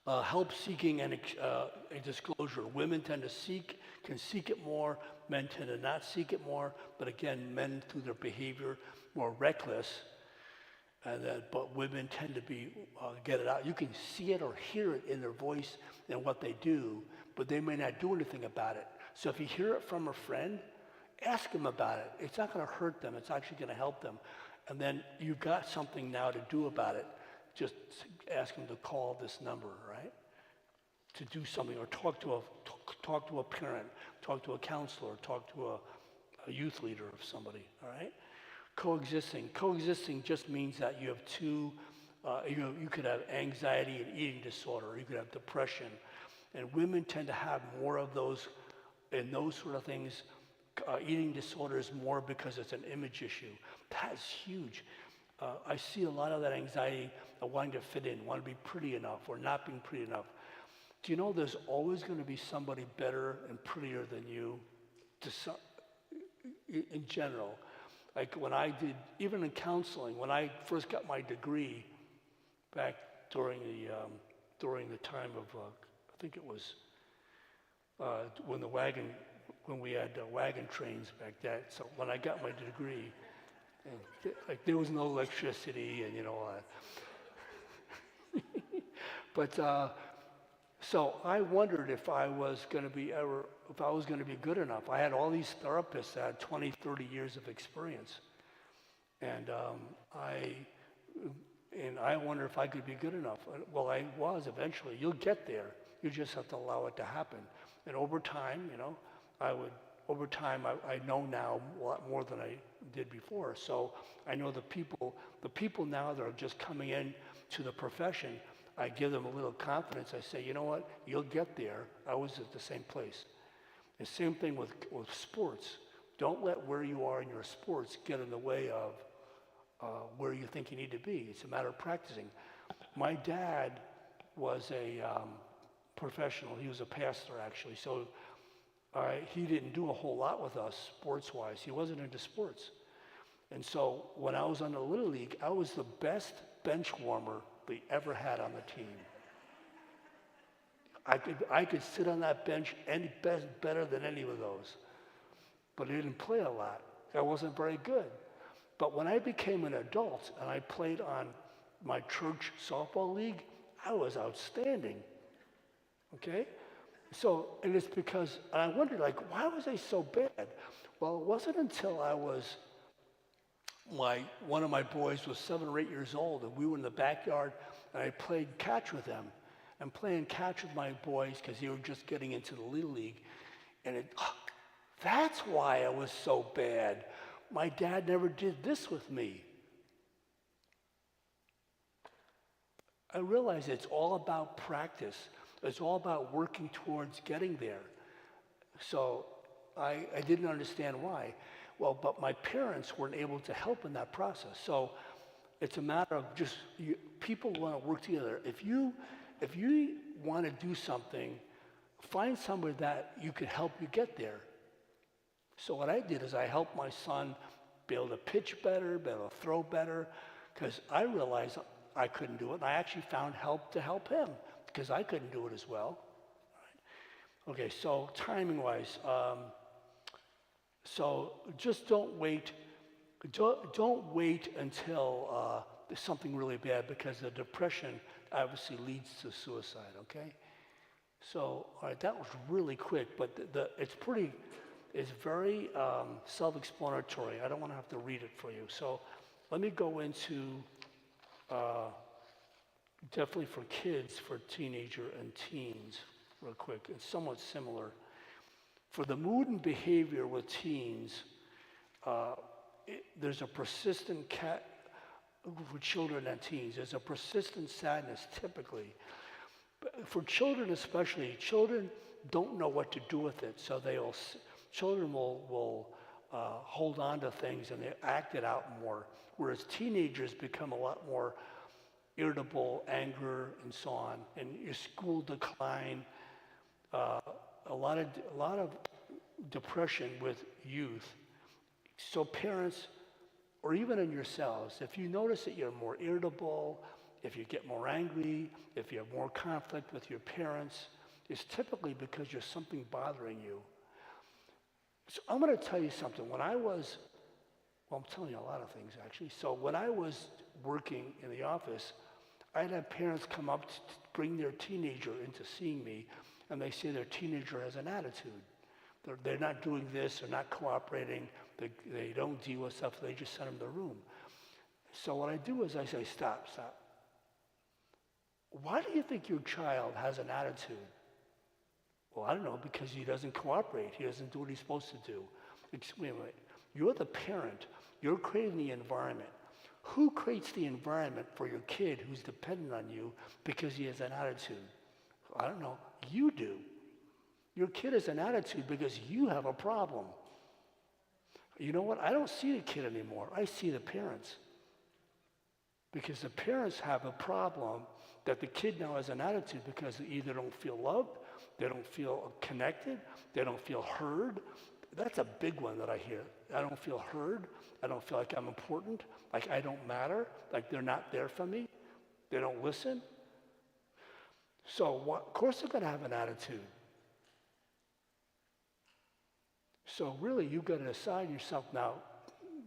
help seeking and a disclosure. Women tend to can seek it more. Men tend to not seek it more. But again, men through their behavior more reckless. But women tend to be get it out. You can see it or hear it in their voice and what they do, but they may not do anything about it. So if you hear it from a friend, ask them about it. It's not going to hurt them. It's actually going to help them. And then you've got something now to do about it. Just ask them to call this number, right? To do something, or talk to a parent, talk to a counselor, talk to a youth leader of somebody, all right? Coexisting just means that you have two, you could have anxiety and eating disorder, you could have depression, and women tend to have more of those, and those sort of things. Eating disorders more because it's an image issue. That's huge. I see a lot of that anxiety of wanting to fit in, want to be pretty enough or not being pretty enough. Do you know there's always going to be somebody better and prettier than you in general? Like when I did, even in counseling, when I first got my degree back during the time of, I think it was when we had wagon trains back then. So when I got my degree, and like there was no electricity and but so I wondered if I was going to be good enough. I had all these therapists that had 20, 30 years of experience, and I wonder if I could be good enough. Well, I was eventually. You'll get there. You just have to allow it to happen. And over time, I would over time, I know now a lot more than I did before. So I know the people now that are just coming in to the profession, I give them a little confidence. I say, you know what, you'll get there. I was at the same place. The same thing with sports. Don't let where you are in your sports get in the way of where you think you need to be. It's a matter of practicing. My dad was a professional. He was a pastor, actually. So he didn't do a whole lot with us sports-wise. He wasn't into sports. And so when I was on the Little League, I was the best bench warmer they ever had on the team. I could sit on that bench better than any of those. But I didn't play a lot. I wasn't very good. But when I became an adult and I played on my church softball league, I was outstanding. Okay? So, and it's because, and I wondered, like, why was I so bad? Well, it wasn't until one of my boys was 7 or 8 years old, and we were in the backyard, and I played catch with them. And playing catch with my boys, because they were just getting into the Little League, and that's why I was so bad. My dad never did this with me. I realized it's all about practice. It's all about working towards getting there. So I didn't understand why. Well, but my parents weren't able to help in that process. So it's a matter of just people want to work together. If you want to do something, find somebody that you could help you get there. So what I did is I helped my son be able to pitch better, be able to throw better, because I realized I couldn't do it. And I actually found help to help him, because I couldn't do it as well. Okay, so timing-wise, so just don't wait. Don't wait until there's something really bad, because the depression obviously leads to suicide. Okay, so all right, that was really quick, but it's very self-explanatory. I don't want to have to read it for you. So let me go into definitely for kids, for teenager and teens, real quick. It's somewhat similar. For the mood and behavior with teens, there's a persistent for children and teens, there's a persistent sadness typically. But for children especially, children don't know what to do with it, so children will hold on to things and they act it out more, whereas teenagers become a lot more irritable, anger, and so on, and your school decline, a lot of depression with youth. So parents, or even in yourselves, if you notice that you're more irritable, if you get more angry, if you have more conflict with your parents, it's typically because there's something bothering you. So I'm going to tell you something. I'm telling you a lot of things actually. So when I was working in the office, I'd have parents come up to bring their teenager into seeing me, and they say their teenager has an attitude. They're not doing this, they're not cooperating, they don't deal with stuff, they just send them to the room. So what I do is I say, stop. Why do you think your child has an attitude? Well, I don't know, because he doesn't cooperate. He doesn't do what he's supposed to do. Wait. You're the parent. You're creating the environment. Who creates the environment for your kid who's dependent on you because he has an attitude? I don't know. You do. Your kid has an attitude because you have a problem. You know what? I don't see the kid anymore. I see the parents. Because the parents have a problem that the kid now has an attitude because they either don't feel loved, they don't feel connected, they don't feel heard. That's a big one that I hear. I don't feel heard. I don't feel like I'm important, like I don't matter, like they're not there for me. They don't listen. So of course they're going to have an attitude. So really you've got to decide yourself now,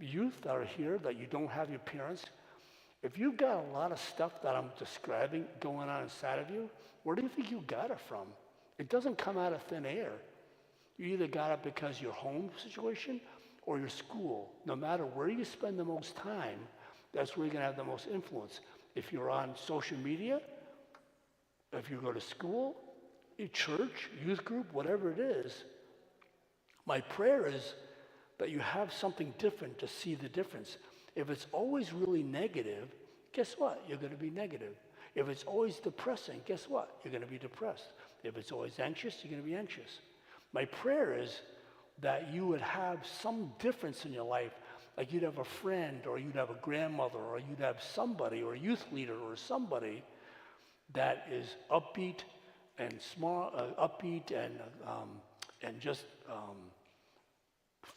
youth that are here, that you don't have your parents, if you've got a lot of stuff that I'm describing going on inside of you, where do you think you got it from? It doesn't come out of thin air. You either got it because your home situation or your school. No matter where you spend the most time, that's where you're going to have the most influence. If you're on social media, if you go to school, church, youth group, whatever it is, My prayer is that you have something different to see the difference. If it's always really negative, guess what? You're going to be negative. If it's always depressing, guess what? You're going to be depressed. If it's always anxious, you're going to be anxious. My prayer is that you would have some difference in your life, like you'd have a friend, or you'd have a grandmother, or you'd have somebody, or a youth leader, or somebody that is upbeat and smart, upbeat and just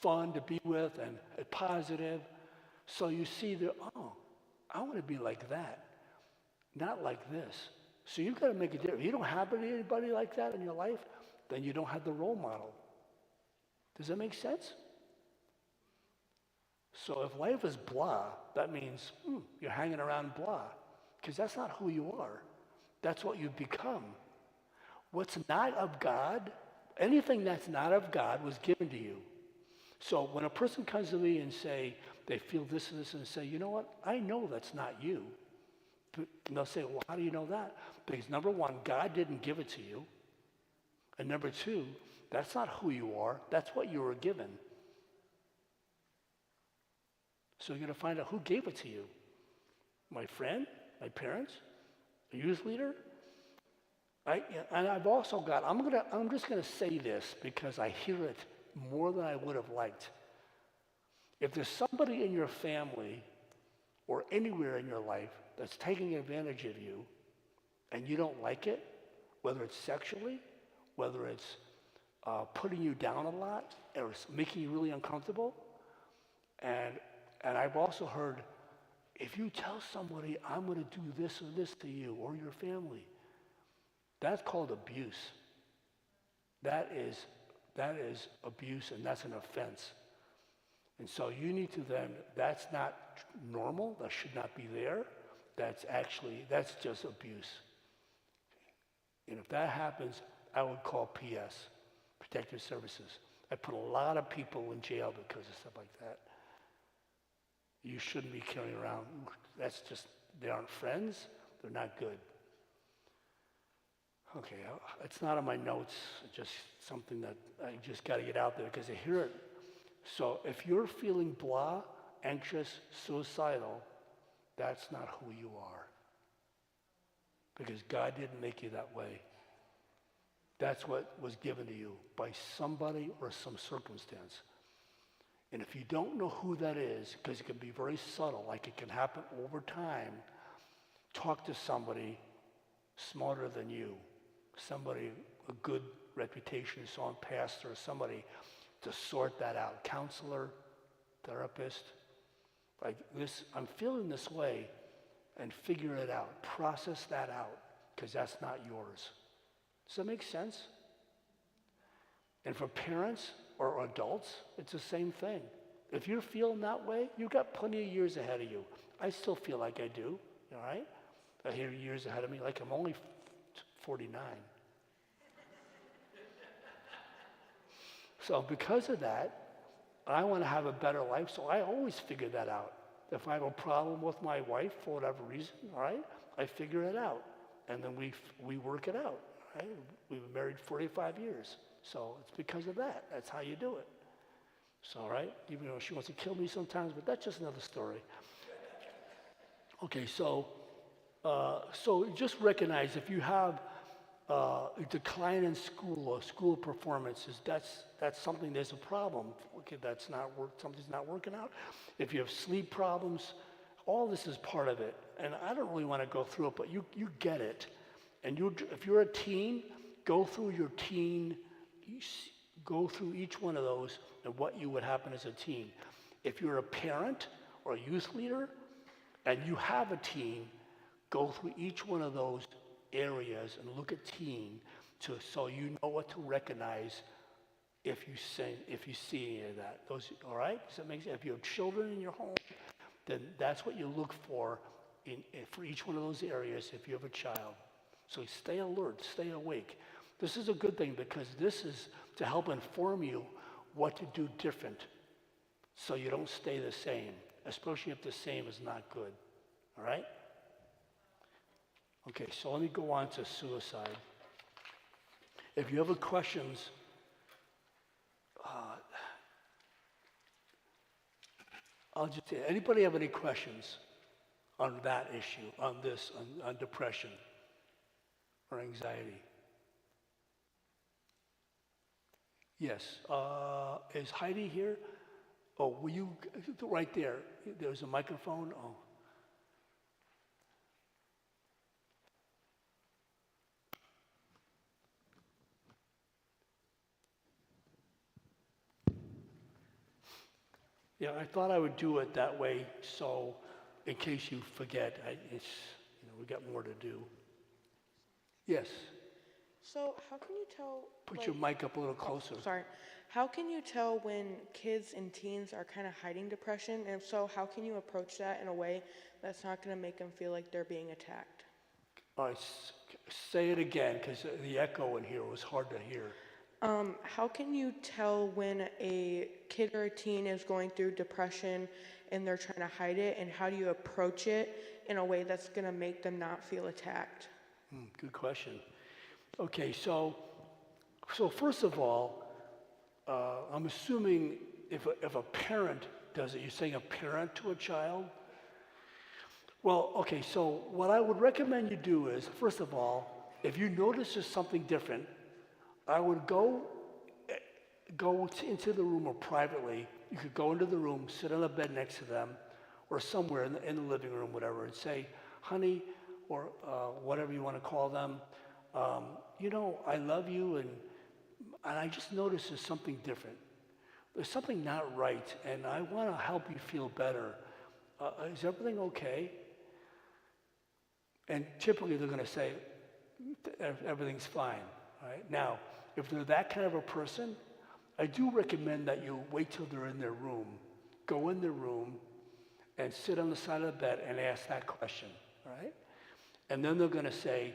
fun to be with and positive. So you see that, oh, I want to be like that, not like this. So you've got to make a difference. If you don't have anybody like that in your life, then you don't have the role model. Does that make sense? So if life is blah, that means you're hanging around blah, because that's not who you are. That's what you've become. What's not of God, anything that's not of God was given to you. So when a person comes to me and say they feel this and this, and say, you know what, I know that's not you. And they'll say, well, how do you know that? Because number one, God didn't give it to you. And number two, that's not who you are. That's what you were given. So you're going to find out who gave it to you. My friend, my parents, a youth leader. And I've also got, I'm just going to say this because I hear it more than I would have liked. If there's somebody in your family or anywhere in your life that's taking advantage of you and you don't like it, whether it's sexually, whether it's putting you down a lot or making you really uncomfortable, and I've also heard, if you tell somebody I'm going to do this or this to you or your family, that's called abuse. That is abuse, and that's an offense. And so you need to then, that's not normal, that should not be there. That's just abuse. And if that happens, I would call PS, Protective Services. I put a lot of people in jail because of stuff like that. You shouldn't be carrying around. That's just, they aren't friends. They're not good. Okay, it's not on my notes. It's just something that I just got to get out there because I hear it. So if you're feeling blah, anxious, suicidal, that's not who you are. Because God didn't make you that way. That's what was given to you by somebody or some circumstance. And if you don't know who that is, because it can be very subtle, like it can happen over time, talk to somebody smarter than you, somebody, a good reputation, so on, pastor, somebody to sort that out, counselor, therapist, like this, I'm feeling this way, and figure it out, process that out, because that's not yours. Does that make sense? And for parents or adults, it's the same thing. If you're feeling that way, you've got plenty of years ahead of you. I still feel like I do, all right? I hear years ahead of me, like I'm only 49. So because of that, I want to have a better life, so I always figure that out. If I have a problem with my wife for whatever reason, all right, I figure it out, and then we work it out. Right? We've been married 45 years, so it's because of that. That's how you do it. So, all right, even though she wants to kill me sometimes, but that's just another story. Okay, so just recognize if you have a decline in school or school performances, that's something, there's a problem. Okay, something's not working out. If you have sleep problems, all this is part of it. And I don't really want to go through it, but you get it. And if you're a teen, go through your teen, go through each one of those and what you would happen as a teen. If you're a parent or a youth leader and you have a teen, go through each one of those areas and look at teen so you know what to recognize if you see any of that. Those, all right? Does that make sense? If you have children in your home, then that's what you look for for each one of those areas if you have a child. So stay alert, stay awake. This is a good thing because this is to help inform you what to do different so you don't stay the same, especially if the same is not good. All right? Okay, so let me go on to suicide. If you have questions, I'll just say, anybody have any questions on that issue, on this, on depression or anxiety? Yes. Is Heidi here? Oh, will you, right there, there's a microphone. Oh. Yeah, I thought I would do it that way, so in case you forget, we got more to do. Yes, So how can you tell? put your mic up a little closer. Sorry. How can you tell when kids and teens are kind of hiding depression? And if so, how can you approach that in a way that's not going to make them feel like they're being attacked? All right, say it again, because the echo in here was hard to hear. How can you tell when a kid or a teen is going through depression and they're trying to hide it? And how do you approach it in a way that's going to make them not feel attacked? Good question. Okay, so first of all, I'm assuming if a parent does it, you're saying a parent to a child? Well, okay, so what I would recommend you do is, first of all, if you notice there's something different, I would go into the room or privately. You could go into the room, sit on the bed next to them, or somewhere in the living room, whatever, and say, honey, or whatever you want to call them, I love you, and I just noticed there's something different. There's something not right, and I want to help you feel better. Is everything okay? And typically they're going to say, everything's fine. Right? Now, if they're that kind of a person, I do recommend that you wait till they're in their room. Go in their room and sit on the side of the bed and ask that question, right? And then they're going to say,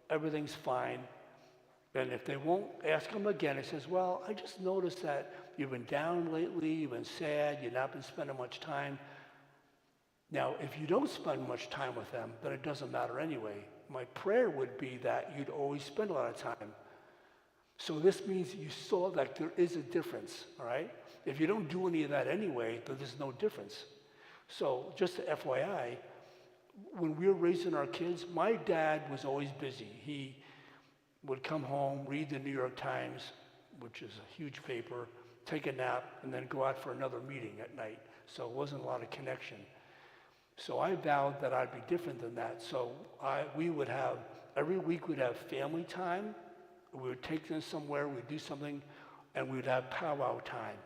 everything's fine. And if they won't ask them again, it says, well, I just noticed that you've been down lately, you've been sad, you've not been spending much time. Now, if you don't spend much time with them, then it doesn't matter anyway. My prayer would be that you'd always spend a lot of time. So this means you saw that there is a difference, all right? If you don't do any of that anyway, then there's no difference. So just FYI, when we were raising our kids, my dad was always busy. He would come home, read the New York Times, which is a huge paper, take a nap, and then go out for another meeting at night. So it wasn't a lot of connection. So I vowed that I'd be different than that. So we would have, every week we'd have family time. We would take them somewhere, we'd do something, and we'd have powwow time.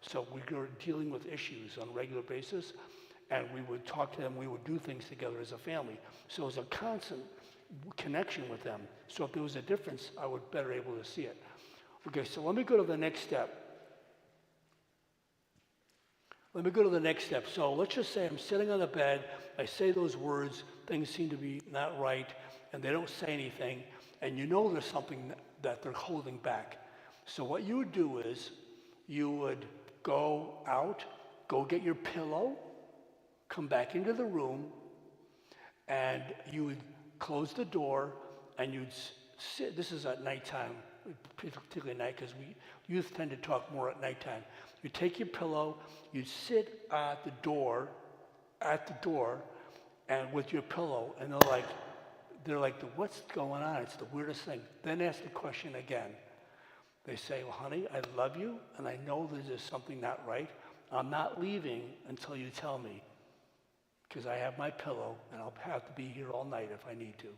So we were dealing with issues on a regular basis, and we would talk to them, we would do things together as a family. So it was a constant connection with them. So if there was a difference, I was better able to see it. Okay, so let me go to the next step. So let's just say I'm sitting on the bed, I say those words, things seem to be not right, and they don't say anything, and you know there's something that they're holding back. So what you would do is, you would go out, go get your pillow, come back into the room, and you would close the door, and you'd sit. This is at nighttime, particularly at night, because youth tend to talk more at nighttime. You take your pillow, you sit at the door, and with your pillow, and they're like, what's going on? It's the weirdest thing. Then ask the question again. They say, well, honey, I love you, and I know there's something not right. I'm not leaving until you tell me, because I have my pillow, and I'll have to be here all night if I need to.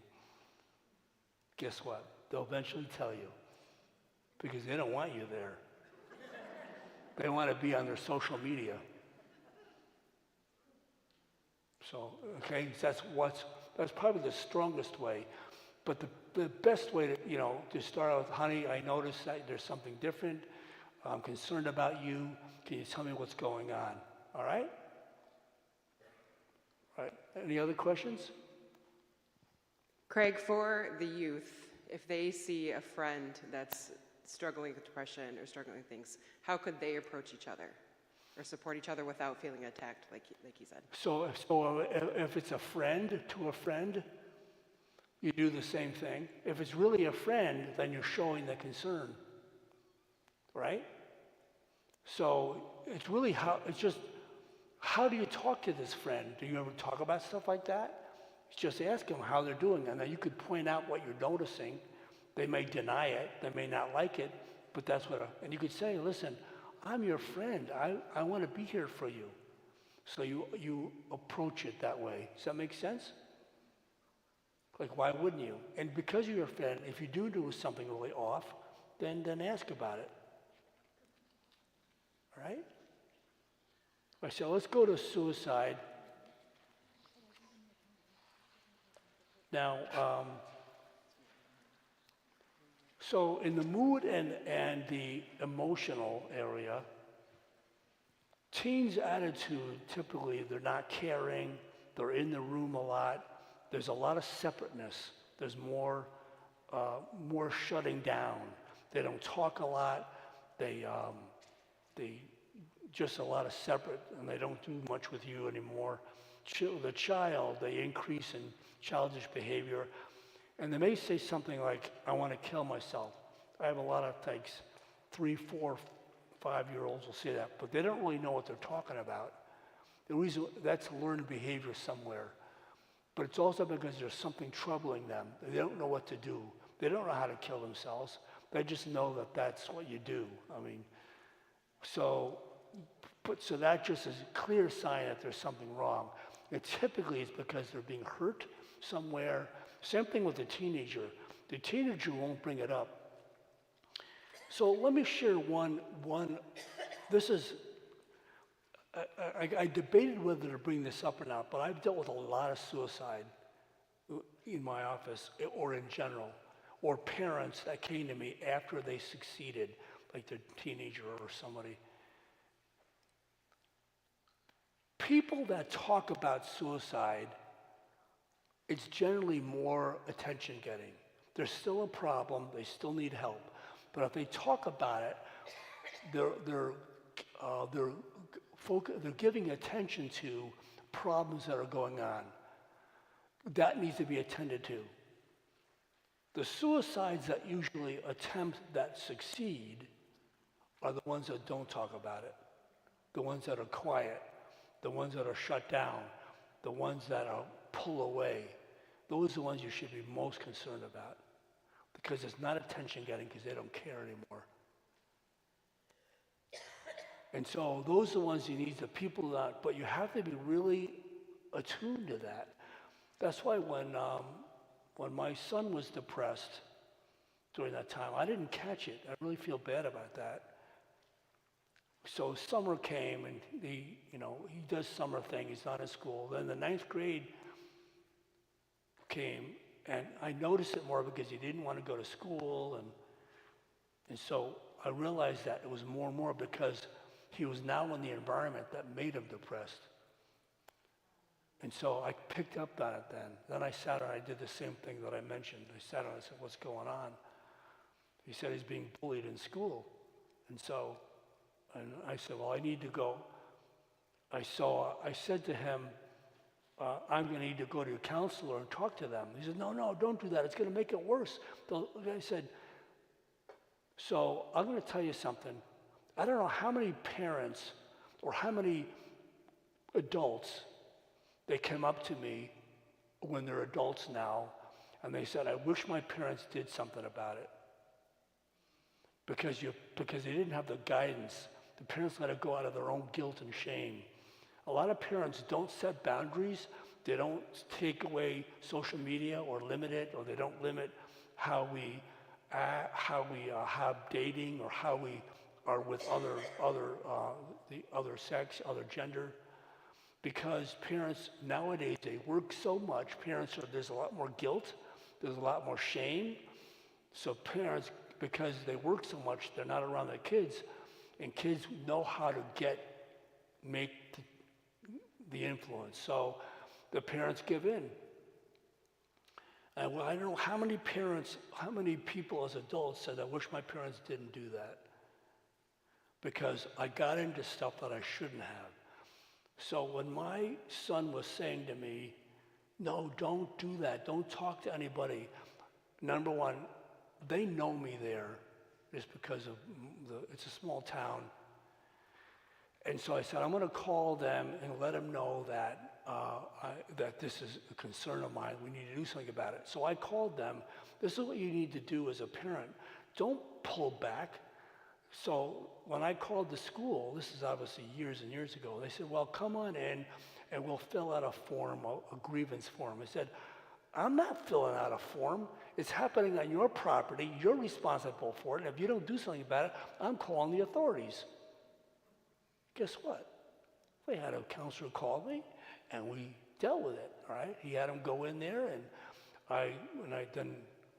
Guess what? They'll eventually tell you, because they don't want you there. They want to be on their social media. So, okay, that's probably the strongest way. But the best way to start out with, honey, I noticed that there's something different. I'm concerned about you. Can you tell me what's going on? All right? All right. Any other questions? Craig, for the youth, if they see a friend that's struggling with depression or struggling with things, how could they approach each other or support each other without feeling attacked, like you said? So if it's a friend to a friend, you do the same thing. If it's really a friend, then you're showing the concern, right? So it's just how do you talk to this friend? Do you ever talk about stuff like that? Just ask them how they're doing, and then you could point out what you're noticing. They may deny it, they may not like it, but that's what, and you could say, listen, I'm your friend. I want to be here for you. So you approach it that way. Does that make sense? Like, why wouldn't you? And because you're a friend, if you do something really off, then ask about it. All right? All right, so let's go to suicide. Now, so in the mood and the emotional area, teens' attitude, typically, they're not caring, they're in the room a lot, there's a lot of separateness, there's more shutting down. They don't talk a lot, they just a lot of separate, and they don't do much with you anymore. The child, they increase in childish behavior, and they may say something like, I want to kill myself. I have a lot of like 3, 4, 5-year-olds will say that, but they don't really know what they're talking about. The reason, that's learned behavior somewhere. But it's also because there's something troubling them. They don't know what to do. They don't know how to kill themselves. They just know that that's what you do. I mean, so that just is a clear sign that there's something wrong. And typically it's because they're being hurt somewhere. Same thing with the teenager. The teenager won't bring it up. So let me share one. This is, I debated whether to bring this up or not, but I've dealt with a lot of suicide in my office or in general, or parents that came to me after they succeeded, like their teenager or somebody. People that talk about suicide, it's generally more attention getting. There's still a problem, they still need help. But if they talk about it, they're giving attention to problems that are going on. That needs to be attended to. The suicides that usually attempt that succeed are the ones that don't talk about it, the ones that are quiet, the ones that are shut down, the ones that are pull away. Those are the ones you should be most concerned about, because it's not attention getting, because they don't care anymore. And so those are the ones you need, the people that, but you have to be really attuned to that. That's why when my son was depressed during that time, I didn't catch it. I really feel bad about that. So summer came, and he does summer thing. He's not in school. Then the 9th grade came, and I noticed it more because he didn't want to go to school, and so I realized that it was more and more because he was now in the environment that made him depressed. And so I picked up on it then. Then I sat down, I did the same thing that I mentioned. I sat down and I said, what's going on? He said he's being bullied in school. And I said, well, I need to go. I said to him, I'm going to need to go to a counselor and talk to them. He said, no, don't do that. It's going to make it worse. I said, so I'm going to tell you something. I don't know how many parents or how many adults, they came up to me when they're adults now, and they said, I wish my parents did something about it. Because they didn't have the guidance. The parents let it go out of their own guilt and shame. A lot of parents don't set boundaries. They don't take away social media or limit it, or they don't limit how we have dating, or how we are with the other sex, other gender. Because parents nowadays, they work so much. There's a lot more guilt. There's a lot more shame. So parents, because they work so much, they're not around their kids, and kids know how to make the influence. So the parents give in. And I don't know how many people as adults said, I wish my parents didn't do that, because I got into stuff that I shouldn't have. So when my son was saying to me, no, don't do that, don't talk to anybody, number one, they know me there just because of it's a small town. And so I said, I'm going to call them and let them know that that this is a concern of mine. We need to do something about it. So I called them. This is what you need to do as a parent. Don't pull back. So when I called the school, this is obviously years and years ago, they said, well, come on in and we'll fill out a form, a grievance form. I said, I'm not filling out a form. It's happening on your property. You're responsible for it. And if you don't do something about it, I'm calling the authorities. Guess what? We had a counselor call me, and we dealt with it. All right, he had him go in there, and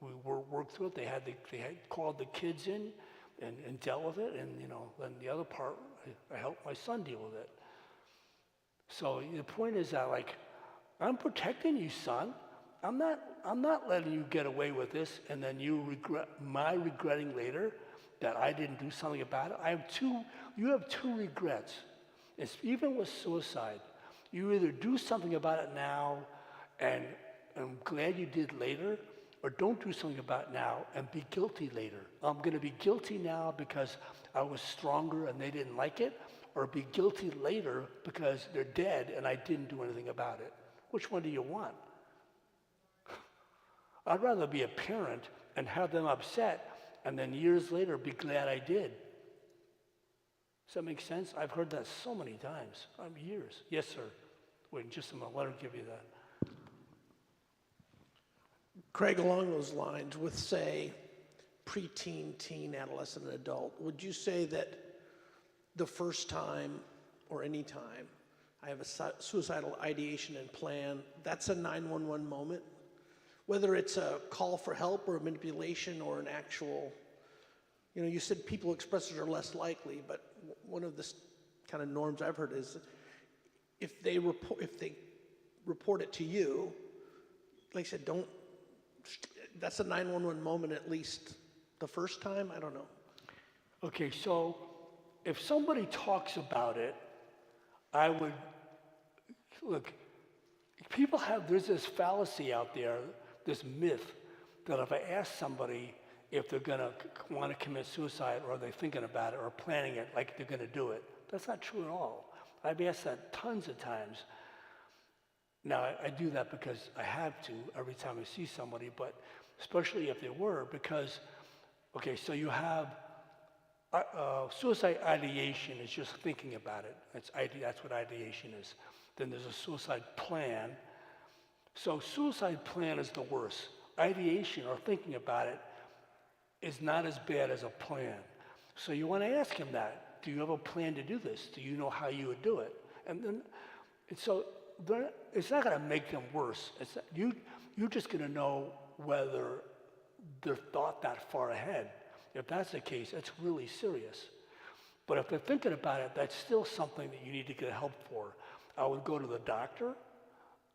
we worked through it. They had called the kids in, and dealt with it, and then the other part, I helped my son deal with it. So the point is that I'm protecting you, son. I'm not letting you get away with this, and then you regretting later that I didn't do something about it. You have two regrets. It's even with suicide. You either do something about it now, and I'm glad you did later, or don't do something about it now and be guilty later. I'm going to be guilty now because I was stronger and they didn't like it, or be guilty later because they're dead and I didn't do anything about it. Which one do you want? I'd rather be a parent and have them upset and then years later be glad I did. Does that make sense? I've heard that so many times. Years. Yes, sir. Wait just a moment. Let her give you that. Craig, along those lines, with, say, preteen, teen, adolescent, and adult, would you say that the first time or any time I have a suicidal ideation and plan, that's a 911 moment? Whether it's a call for help or a manipulation or an actual, you said people expressors are less likely, but one of the kind of norms I've heard is if they report it to you, like I said, that's a 911 moment at least the first time? I don't know. Okay, so if somebody talks about it, look, there's this fallacy out there, this myth, that if I ask somebody if they're going to want to commit suicide or they're thinking about it or planning it like they're going to do it, that's not true at all. I've asked that tons of times. Now, I do that because I have to every time I see somebody, but especially if they were, because, okay, so you have suicide ideation is just thinking about it. That's what ideation is. Then there's a suicide plan. So suicide plan is the worst. Ideation or thinking about it is not as bad as a plan. So you want to ask him that. Do you have a plan to do this? Do you know how you would do it? And so it's not going to make them worse. You're just going to know whether they're thought that far ahead. If that's the case, it's really serious. But if they're thinking about it, that's still something that you need to get help for. I would go to the doctor.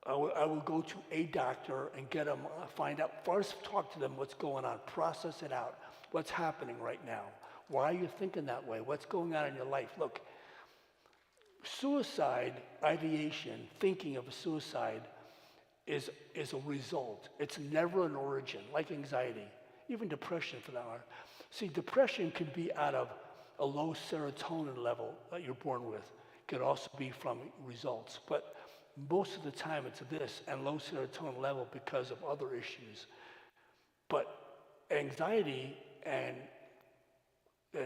I would go to a doctor and get them, find out, first talk to them what's going on, process it out. What's happening right now? Why are you thinking that way? What's going on in your life? Look, suicide, ideation, thinking of a suicide is a result. It's never an origin, like anxiety, even depression for that matter. See, depression can be out of a low serotonin level that you're born with. It could also be from results. But most of the time it's this and low serotonin level because of other issues. But anxiety and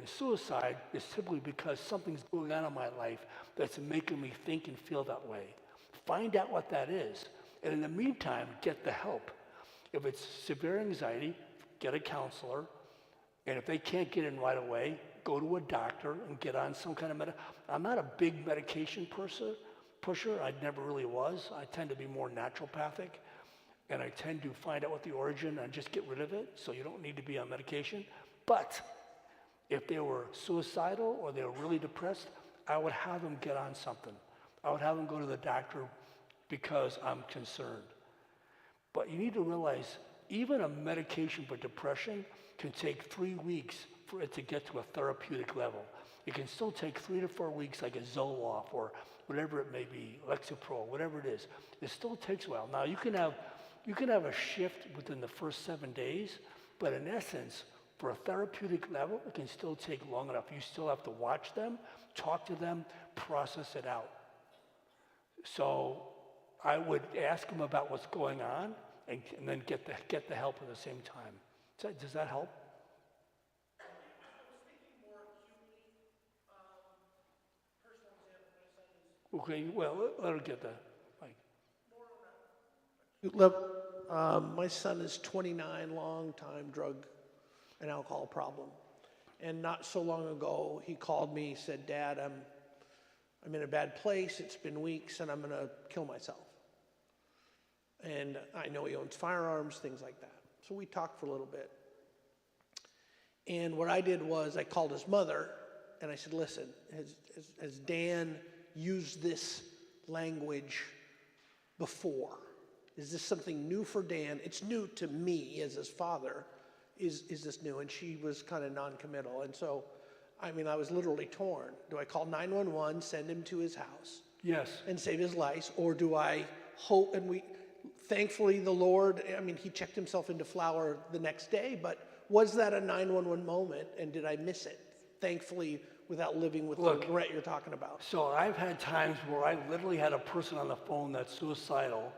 suicide is simply because something's going on in my life that's making me think and feel that way. Find out what that is. And in the meantime, get the help. If it's severe anxiety, get a counselor. And if they can't get in right away, go to a doctor and get on some kind of I'm not a big medication pusher. I never really was. I tend to be more naturopathic. And I tend to find out what the origin and just get rid of it, so you don't need to be on medication. But if they were suicidal or they were really depressed, I would have them get on something. I would have them go to the doctor because I'm concerned. But you need to realize even a medication for depression can take 3 weeks for it to get to a therapeutic level. It can still take 3 to 4 weeks, like a Zoloft or whatever it may be, Lexapro, whatever it is. It still takes a while. Now you can have a shift within the first 7 days, but in essence, for a therapeutic level, it can still take long enough. You still have to watch them, talk to them, process it out. So I would ask him about what's going on and then get the help at the same time. Does that help? Okay, well, let her get that. Like, My son is 29, long-time drug and alcohol problem. And not so long ago, he called me, he said, Dad, I'm in a bad place, it's been weeks, and I'm gonna kill myself. And I know he owns firearms, things like that. So we talked for a little bit. And what I did was I called his mother, and I said, listen, has Dan used this language before? Is this something new for Dan? It's new to me as his father. Is this new? And she was kind of non-committal. And so, I mean, I was literally torn. Do I call 911, send him to his house yes. and save his life? Or do I hope, and thankfully the Lord, I mean, he checked himself into flour the next day, but was that a 911 moment and did I miss it? Thankfully, without living with the regret you're talking about. So I've had times where I literally had a person on the phone that's suicidal.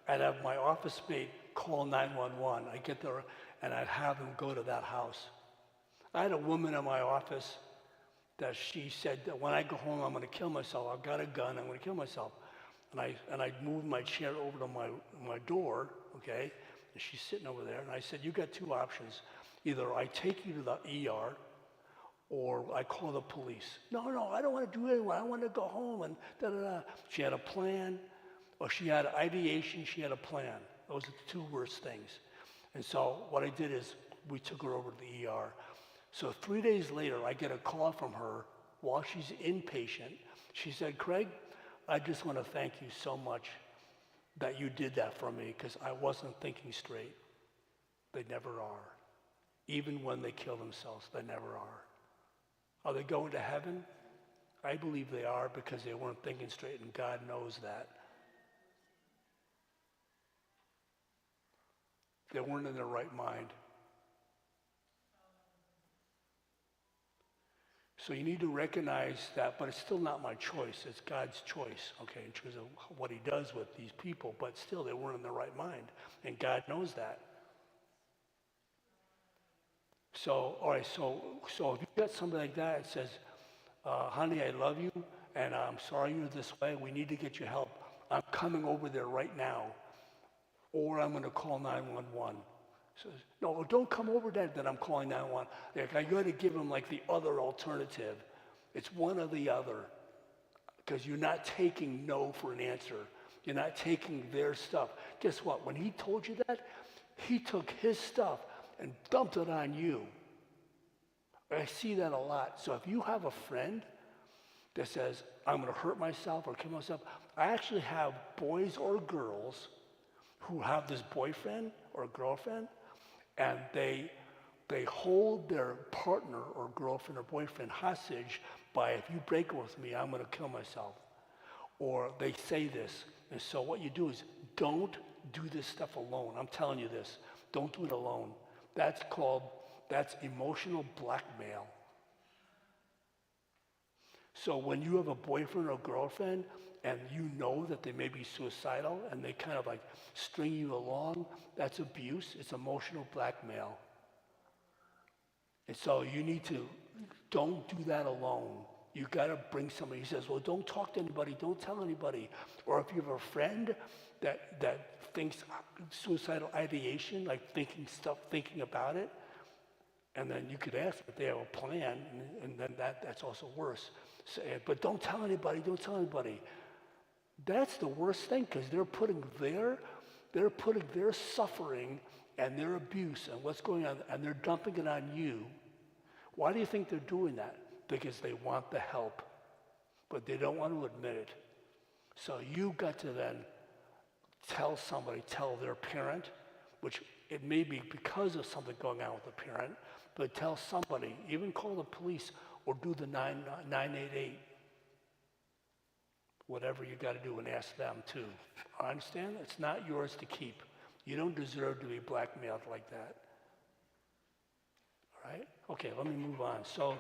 I'd have my office mate call 911. I get there and I'd have them go to that house. I had a woman in my office that she said that when I go home, I'm going to kill myself. I've got a gun. I'm going to kill myself. And I moved my chair over to my door, okay? And she's sitting over there. And I said, you got two options. Either I take you to the ER or I call the police. No, I don't want to do anything. I want to go home and da-da-da. She had a plan, or she had ideation, she had a plan. Those are the two worst things. And so what I did is we took her over to the ER. So 3 days later, I get a call from her while she's inpatient. She said, Craig, I just want to thank you so much that you did that for me because I wasn't thinking straight. They never are. Even when they kill themselves, they never are. Are they going to heaven? I believe they are because they weren't thinking straight, and God knows that. They weren't in their right mind. So you need to recognize that, but it's still not my choice. It's God's choice, okay, in terms of what he does with these people, but still they weren't in their right mind, and God knows that. So, all right, so if you got somebody like that that says, honey, I love you, and I'm sorry you're this way, we need to get you help. I'm coming over there right now, or I'm going to call 911. Says, no, don't come over there, then I'm calling 911. Like, I got to give him like the other alternative. It's one or the other, because you're not taking no for an answer. You're not taking their stuff. Guess what? When he told you that, he took his stuff and dumped it on you. I see that a lot. So if you have a friend that says, I'm going to hurt myself or kill myself, I actually have boys or girls who have this boyfriend or girlfriend, and they hold their partner or girlfriend or boyfriend hostage by, if you break up with me, I'm going to kill myself. Or they say this. And so what you do is don't do this stuff alone. I'm telling you this. Don't do it alone. That's emotional blackmail. So when you have a boyfriend or girlfriend and you know that they may be suicidal and they kind of like string you along, that's abuse. It's emotional blackmail. And so you need to, don't do that alone. You got to bring somebody. He says, well, don't talk to anybody. Don't tell anybody. Or if you have a friend that thinks suicidal ideation, like thinking about it, and then you could ask if they have a plan, and then that's also worse. So, but don't tell anybody. Don't tell anybody. That's the worst thing because they're putting their suffering and their abuse and what's going on, and they're dumping it on you. Why do you think they're doing that? Because they want the help, but they don't want to admit it. So you got to then tell their parent, which it may be because of something going on with the parent, but tell somebody, even call the police or do the 988, whatever you got to do, and ask them too. I understand it's not yours to keep. You don't deserve to be blackmailed like that. All right? Okay, let me move on. So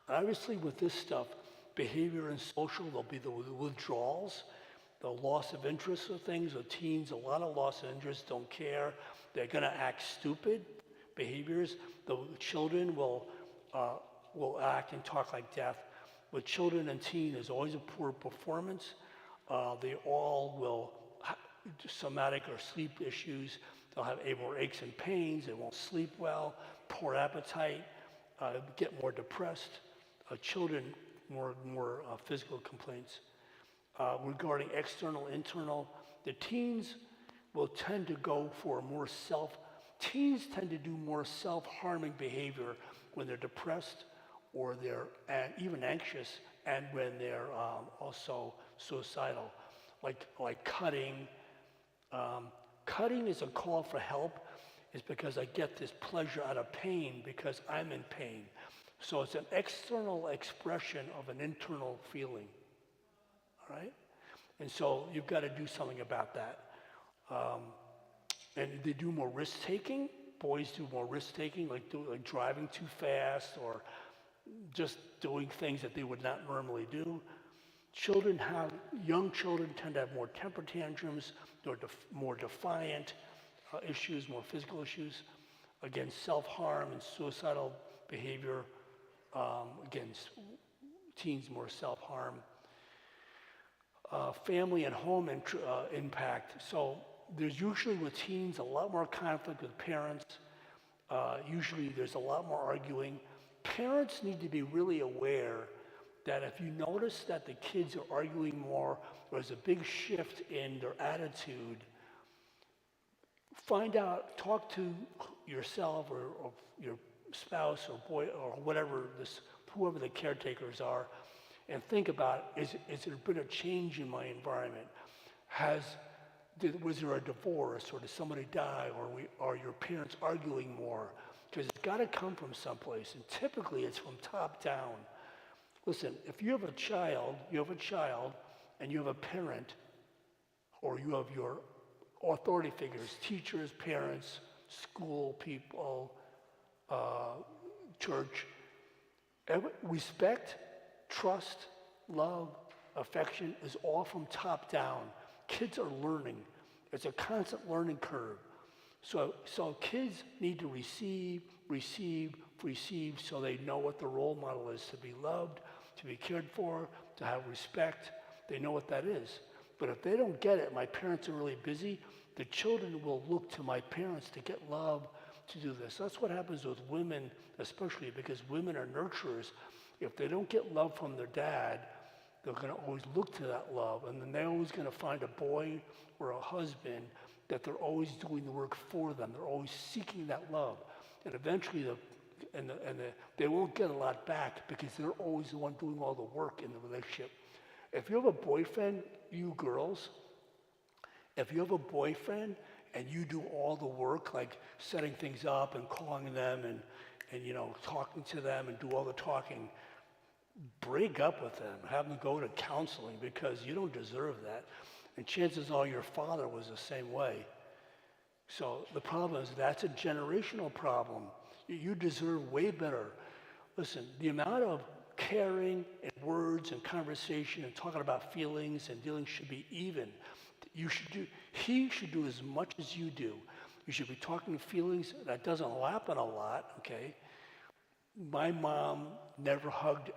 obviously with this stuff, behavior and social, there'll be the withdrawals, the loss of interest of things. The teens, a lot of loss of interest, don't care. They're going to act stupid behaviors. The children will act and talk like deaf. With children and teen, there's always a poor performance. They all will have somatic or sleep issues. They'll have more aches and pains. They won't sleep well, poor appetite, get more depressed. Children, more physical complaints. Regarding external, internal, the teens will tend to go for teens tend to do more self-harming behavior when they're depressed or they're even anxious, and when they're also suicidal, like cutting. Cutting is a call for help, is because I get this pleasure out of pain because I'm in pain. So it's an external expression of an internal feeling, all right? And so you've got to do something about that. And they do more risk-taking. Boys do more risk-taking, like driving too fast or just doing things that they would not normally do. Young children tend to have more temper tantrums, more defiant issues, more physical issues. Again, self-harm and suicidal behavior. Again, teens more self-harm. Family and home impact. So there's usually with teens a lot more conflict with parents. Usually there's a lot more arguing. Parents need to be really aware that if you notice that the kids are arguing more, there's a big shift in their attitude, find out, talk to yourself or your spouse or boy or whoever the caretakers are, and think about, is there been a change in my environment? Was there a divorce, or did somebody die, or are your parents arguing more? Because it's got to come from someplace, and typically it's from top down. Listen, if you have a child, and you have a parent, or you have your authority figures, teachers, parents, school people, church, respect, trust, love, affection is all from top down. Kids are learning. It's a constant learning curve. So kids need to receive so they know what the role model is, to be loved, to be cared for, to have respect. They know what that is. But if they don't get it, my parents are really busy, the children will look to my parents to get love, to do this. That's what happens with women, especially because women are nurturers. If they don't get love from their dad, they're going to always look to that love, and then they're always going to find a boy or a husband that they're always doing the work for them. They're always seeking that love, and eventually they won't get a lot back because they're always the one doing all the work in the relationship. If you have a boyfriend, you girls, if you have a boyfriend and you do all the work, like setting things up and calling them and talking to them and do all the talking, break up with them, have them go to counseling, because you don't deserve that. And chances are your father was the same way. So the problem is that's a generational problem. You deserve way better. Listen, the amount of caring and words and conversation and talking about feelings and dealing should be even. He should do as much as you do. You should be talking feelings. That doesn't happen a lot, okay? My mom never hugged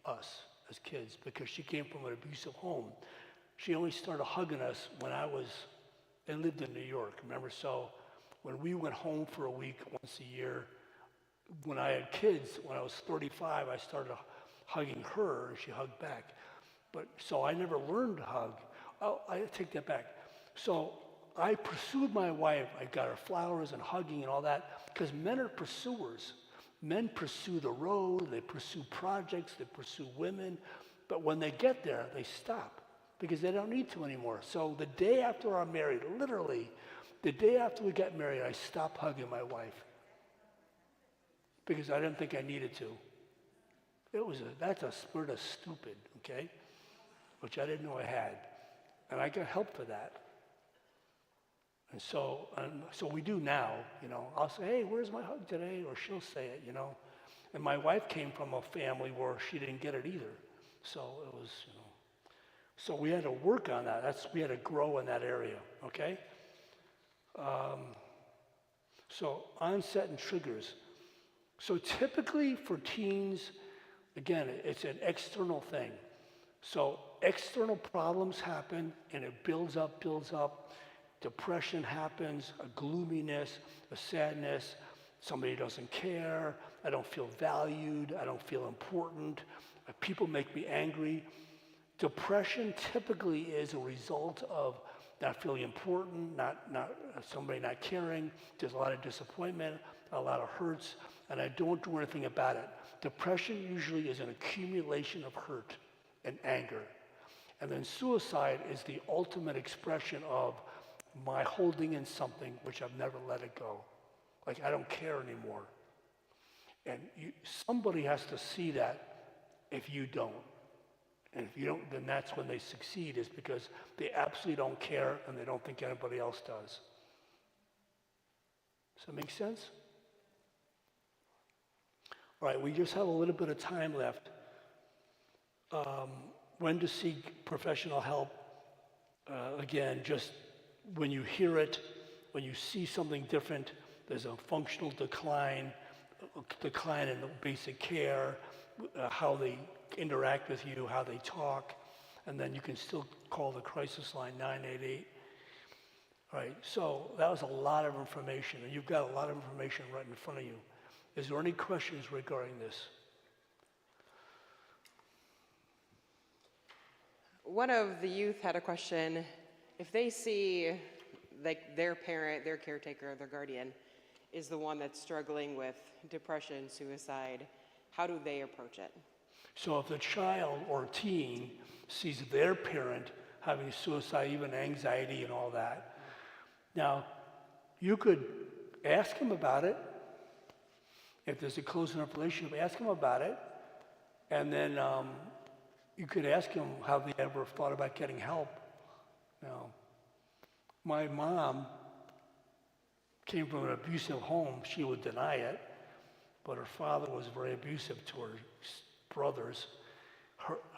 us as kids, because she came from an abusive home. She only started hugging us when they lived in New York, remember? So when we went home for a week once a year, when I had kids, when I was 35, I started hugging her, and she hugged back. So I never learned to hug. Oh, I take that back. So I pursued my wife. I got her flowers and hugging and all that, because men are pursuers. Men pursue the road, they pursue projects, they pursue women, but when they get there, they stop because they don't need to anymore. So the day after I'm married, literally, the day after we got married, I stopped hugging my wife because I didn't think I needed to. That's a spirit of stupid, okay? Which I didn't know I had. And I got help for that. And so we do now, I'll say, hey, where's my hug today? Or she'll say it, And my wife came from a family where she didn't get it either. So it was, so we had to work on that. We had to grow in that area, okay? So onset and triggers. So typically for teens, again, it's an external thing. So external problems happen and it builds up. Depression happens, a gloominess, a sadness. Somebody doesn't care. I don't feel valued. I don't feel important. People make me angry. Depression typically is a result of not feeling important, not somebody not caring. There's a lot of disappointment, a lot of hurts, and I don't do anything about it. Depression usually is an accumulation of hurt and anger. And then suicide is the ultimate expression of my holding in something which I've never let it go. Like I don't care anymore. And somebody has to see that if you don't. And if you don't, then that's when they succeed, is because they absolutely don't care and they don't think anybody else does. Does that make sense? All right, we just have a little bit of time left. When to seek professional help? Again, just when you hear it, when you see something different, there's a functional decline in the basic care, how they interact with you, how they talk, and then you can still call the crisis line 988. All right, so that was a lot of information, and you've got a lot of information right in front of you. Is there any questions regarding this? One of the youth had a question. If they see like their parent, their caretaker, their guardian is the one that's struggling with depression, suicide, how do they approach it? So if the child or teen sees their parent having suicide, even anxiety and all that, now you could ask him about it. If there's a close enough relationship, ask him about it. And then you could ask him, have they ever thought about getting help? Now, my mom came from an abusive home. She would deny it, but her father was very abusive to her brothers,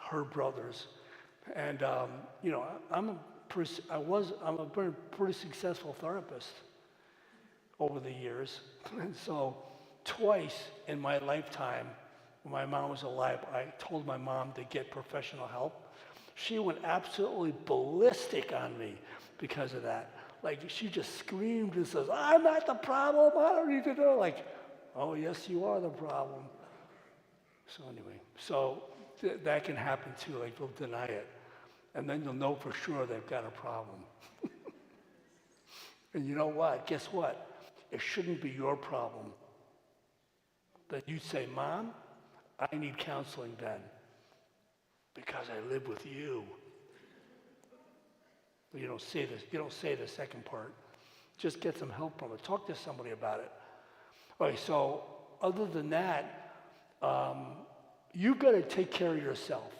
her brothers. And I'm a pretty successful therapist over the years. And so twice in my lifetime, when my mom was alive, I told my mom to get professional help. She went absolutely ballistic on me because of that. Like, she just screamed and says, I'm not the problem, I don't need to know. Like, oh, yes, you are the problem. So anyway, that can happen too, like they'll deny it. And then you'll know for sure they've got a problem. And you know what? Guess what? It shouldn't be your problem. That you say, Mom, I need counseling then because I live with you. You don't say this. You don't say the second part. Just get some help from it. Talk to somebody about it. All right, so other than that, you've got to take care of yourself.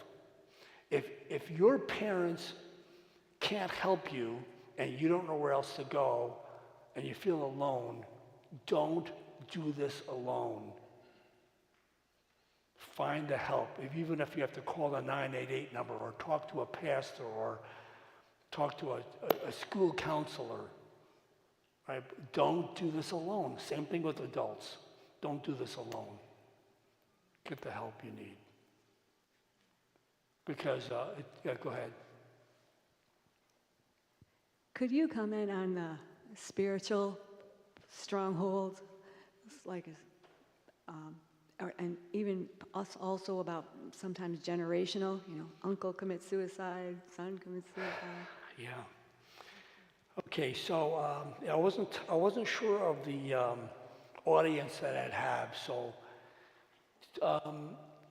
If your parents can't help you and you don't know where else to go and you feel alone, don't do this alone. Find the help, even if you have to call the 988 number or talk to a pastor or talk to a school counselor. Right? Don't do this alone. Same thing with adults. Don't do this alone. Get the help you need. Because, go ahead. Could you comment on the spiritual stronghold? It's like, and even us also about sometimes generational, uncle commits suicide, son commits suicide. Yeah. Okay, so I wasn't sure of the audience that I'd have. So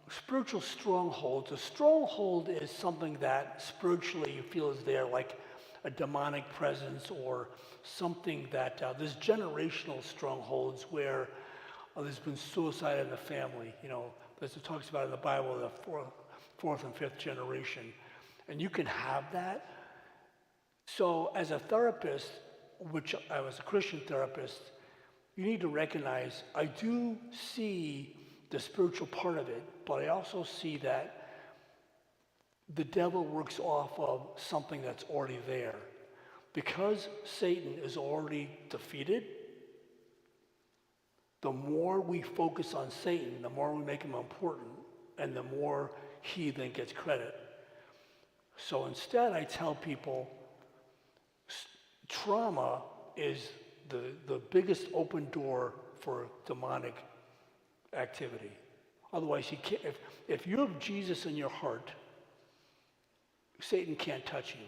spiritual strongholds. A stronghold is something that spiritually you feel is there, like a demonic presence or something that there's generational strongholds where there's been suicide in the family. As it talks about in the Bible, the fourth and fifth generation, and you can have that. So as a therapist, which I was a Christian therapist, you need to recognize I do see the spiritual part of it, but I also see that the devil works off of something that's already there. Because Satan is already defeated, the more we focus on Satan, the more we make him important, and the more he then gets credit. So instead, I tell people, trauma is the biggest open door for demonic activity. Otherwise, you can't, if you have Jesus in your heart, Satan can't touch you.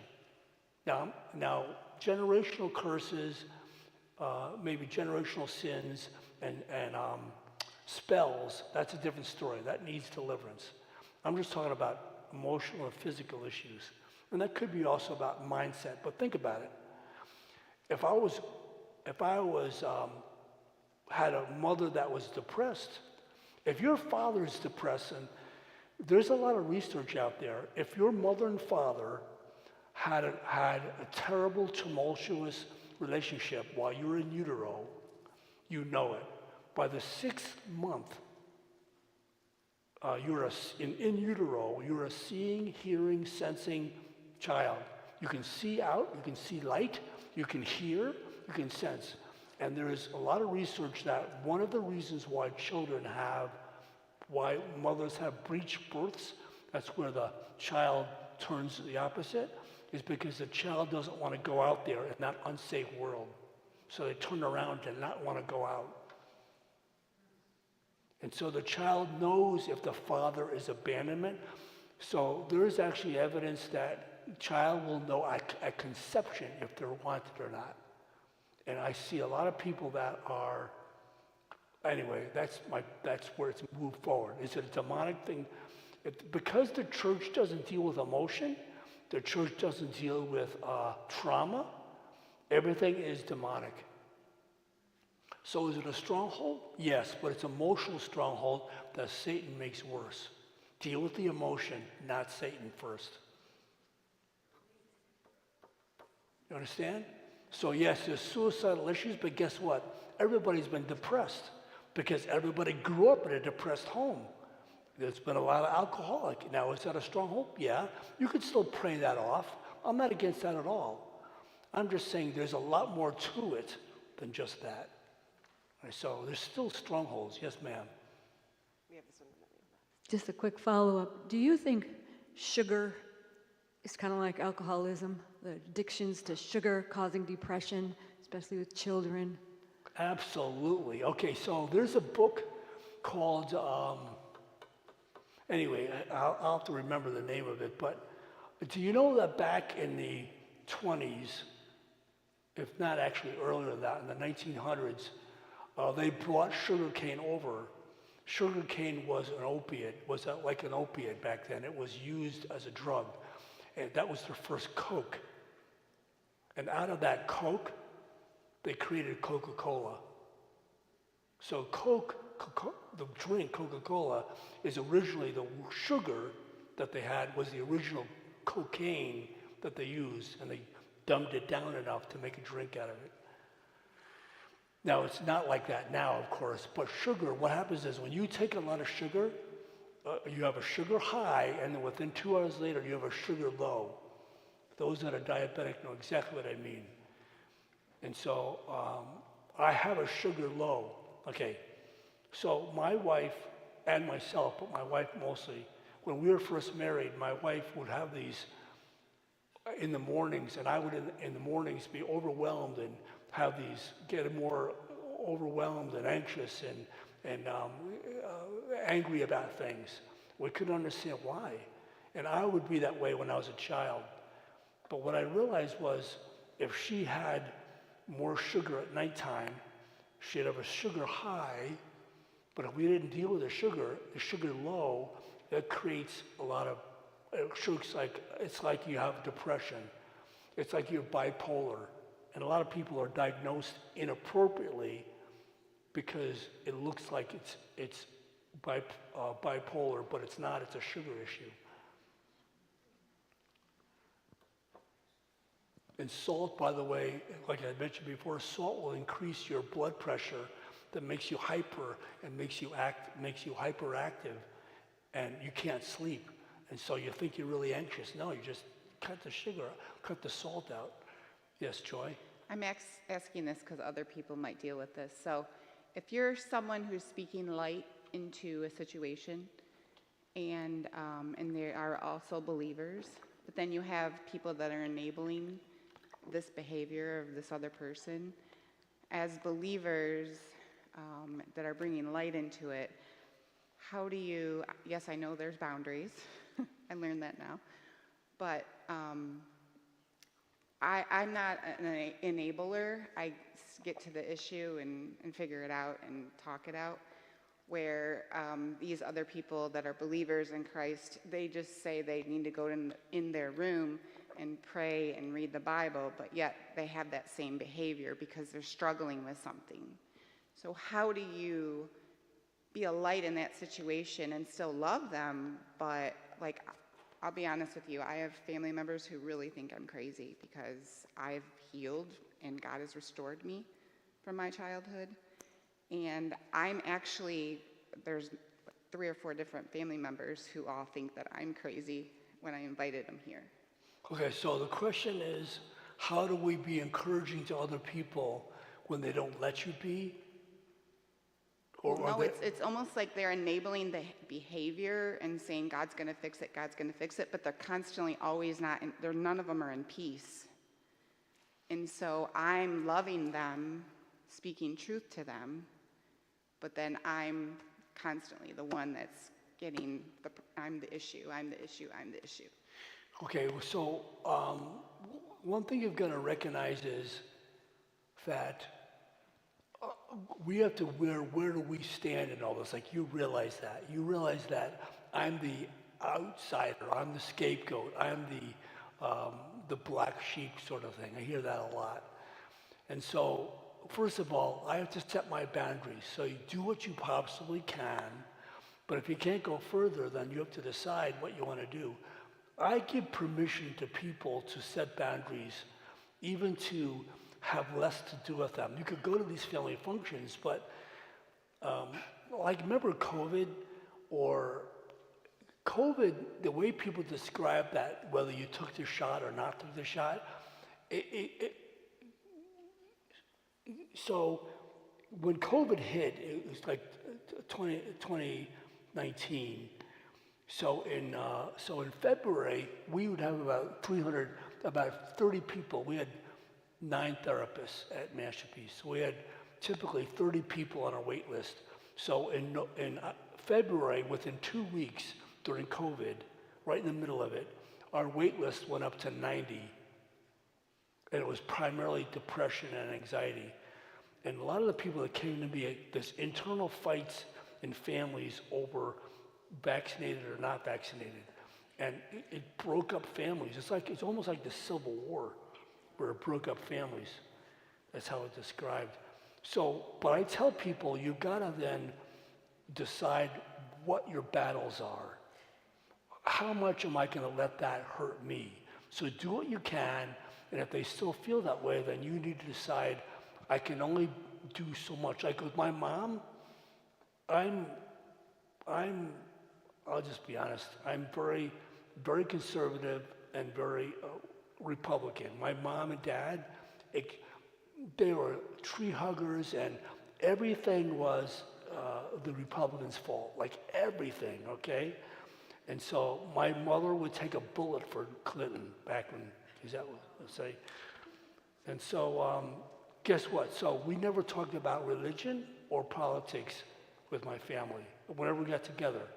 Now, generational curses, maybe generational sins, and spells, that's a different story. That needs deliverance. I'm just talking about emotional or physical issues. And that could be also about mindset. But think about it. If I had a mother that was depressed, if your father is depressed, and there's a lot of research out there, if your mother and father had a terrible, tumultuous relationship while you were in utero, you know it. By the 6th month, in utero, you're a seeing, hearing, sensing child. You can see out, you can see light, you can hear, you can sense. And there is a lot of research that one of the reasons why mothers have breech births, that's where the child turns the opposite, is because the child doesn't want to go out there in that unsafe world. So they turn around and not want to go out. And so the child knows if the father is abandonment. So there is actually evidence that the child will know at conception if they're wanted or not. And I see a lot of people that are, anyway, that's where it's moved forward. Is it a demonic thing? Because the church doesn't deal with emotion, the church doesn't deal with trauma, everything is demonic. So is it a stronghold? Yes, but it's an emotional stronghold that Satan makes worse. Deal with the emotion, not Satan first. You understand? So yes, there's suicidal issues, but guess what? Everybody's been depressed because everybody grew up in a depressed home. There's been a lot of alcoholic. Now, is that a stronghold? Yeah. You could still pray that off. I'm not against that at all. I'm just saying there's a lot more to it than just that. So there's still strongholds. Yes, ma'am. We have this one. Just a quick follow-up. Do you think sugar is kind of like alcoholism, the addictions to sugar causing depression, especially with children? Absolutely. Okay, so there's a book called, anyway, I'll have to remember the name of it, but do you know that back in the 20s, if not actually earlier than that, in the 1900s, they brought sugarcane over. Sugarcane was an opiate, like an opiate back then. It was used as a drug. And that was their first Coke. And out of that Coke, they created Coca-Cola. So the drink Coca-Cola is originally the sugar that they had was the original cocaine that they used, and they dumbed it down enough to make a drink out of it. Now, it's not like that now, of course, but sugar, what happens is when you take a lot of sugar, you have a sugar high, and then within 2 hours later, you have a sugar low. Those that are diabetic know exactly what I mean. And so I have a sugar low. Okay, so my wife and myself, but my wife mostly, when we were first married, my wife would have these in the mornings, and I would in the mornings be overwhelmed and have these, get more overwhelmed and anxious and angry about things. We couldn't understand why. And I would be that way when I was a child. But what I realized was if she had more sugar at nighttime, she'd have a sugar high, but if we didn't deal with the sugar low, that creates a lot of, it's like you have depression. It's like you're bipolar. And a lot of people are diagnosed inappropriately because it looks like it's bipolar, but it's not, it's a sugar issue. And salt, by the way, like I mentioned before, salt will increase your blood pressure that makes you hyper and makes you hyperactive, and you can't sleep. And so you think you're really anxious. No, you just cut the sugar, cut the salt out. Yes, Joy? I'm asking this because other people might deal with this. So if you're someone who's speaking light into a situation and they are also believers, but then you have people that are enabling this behavior of this other person, as believers that are bringing light into it, how do you, yes, I know there's boundaries. I learned that now. But I'm not an enabler. I get to the issue and figure it out and talk it out, where these other people that are believers in Christ, they just say they need to go in their room and pray and read the Bible, but yet they have that same behavior because they're struggling with something. So how do you be a light in that situation and still love them, but like, I'll be honest with you, I have family members who really think I'm crazy because I've healed and God has restored me from my childhood. And I'm actually, there's 3 or 4 different family members who all think that I'm crazy when I invited them here. Okay, so the question is, how do we be encouraging to other people when they don't let you be? No, it's almost like they're enabling the behavior and saying God's going to fix it, God's going to fix it, but they're constantly always not, none of them are in peace. And so I'm loving them, speaking truth to them, but then I'm constantly the one that's getting, I'm the issue, I'm the issue, I'm the issue. Okay, so one thing you've got to recognize is that we have to, where do we stand in all this? Like, you realize that. You realize that I'm the outsider, I'm the scapegoat, I'm the black sheep sort of thing. I hear that a lot. And so, first of all, I have to set my boundaries. So you do what you possibly can, but if you can't go further, then you have to decide what you want to do. I give permission to people to set boundaries, even to have less to do with them. You could go to these family functions, but like, remember COVID? Or COVID, the way people describe that, whether you took the shot or not took the shot, so when COVID hit, it was like 2019. So in February, we would have about 30 people. We had 9 therapists at Masterpiece. So we had typically 30 people on our wait list. So in February, within 2 weeks during COVID, right in the middle of it, our wait list went up to 90. And it was primarily depression and anxiety. And a lot of the people that came to me, this internal fights in families over vaccinated or not vaccinated. And it broke up families. It's almost like the Civil War, where it broke up families. That's how it's described. So, but I tell people, you've got to then decide what your battles are. How much am I going to let that hurt me? So do what you can, and if they still feel that way, then you need to decide, I can only do so much. Like with my mom, I'll just be honest, I'm very, very conservative and very Republican. My mom and dad, they were tree huggers, and everything was the Republicans' fault, like everything, okay? And so my mother would take a bullet for Clinton back when, is that what I say? And so guess what? So we never talked about religion or politics with my family whenever we got together.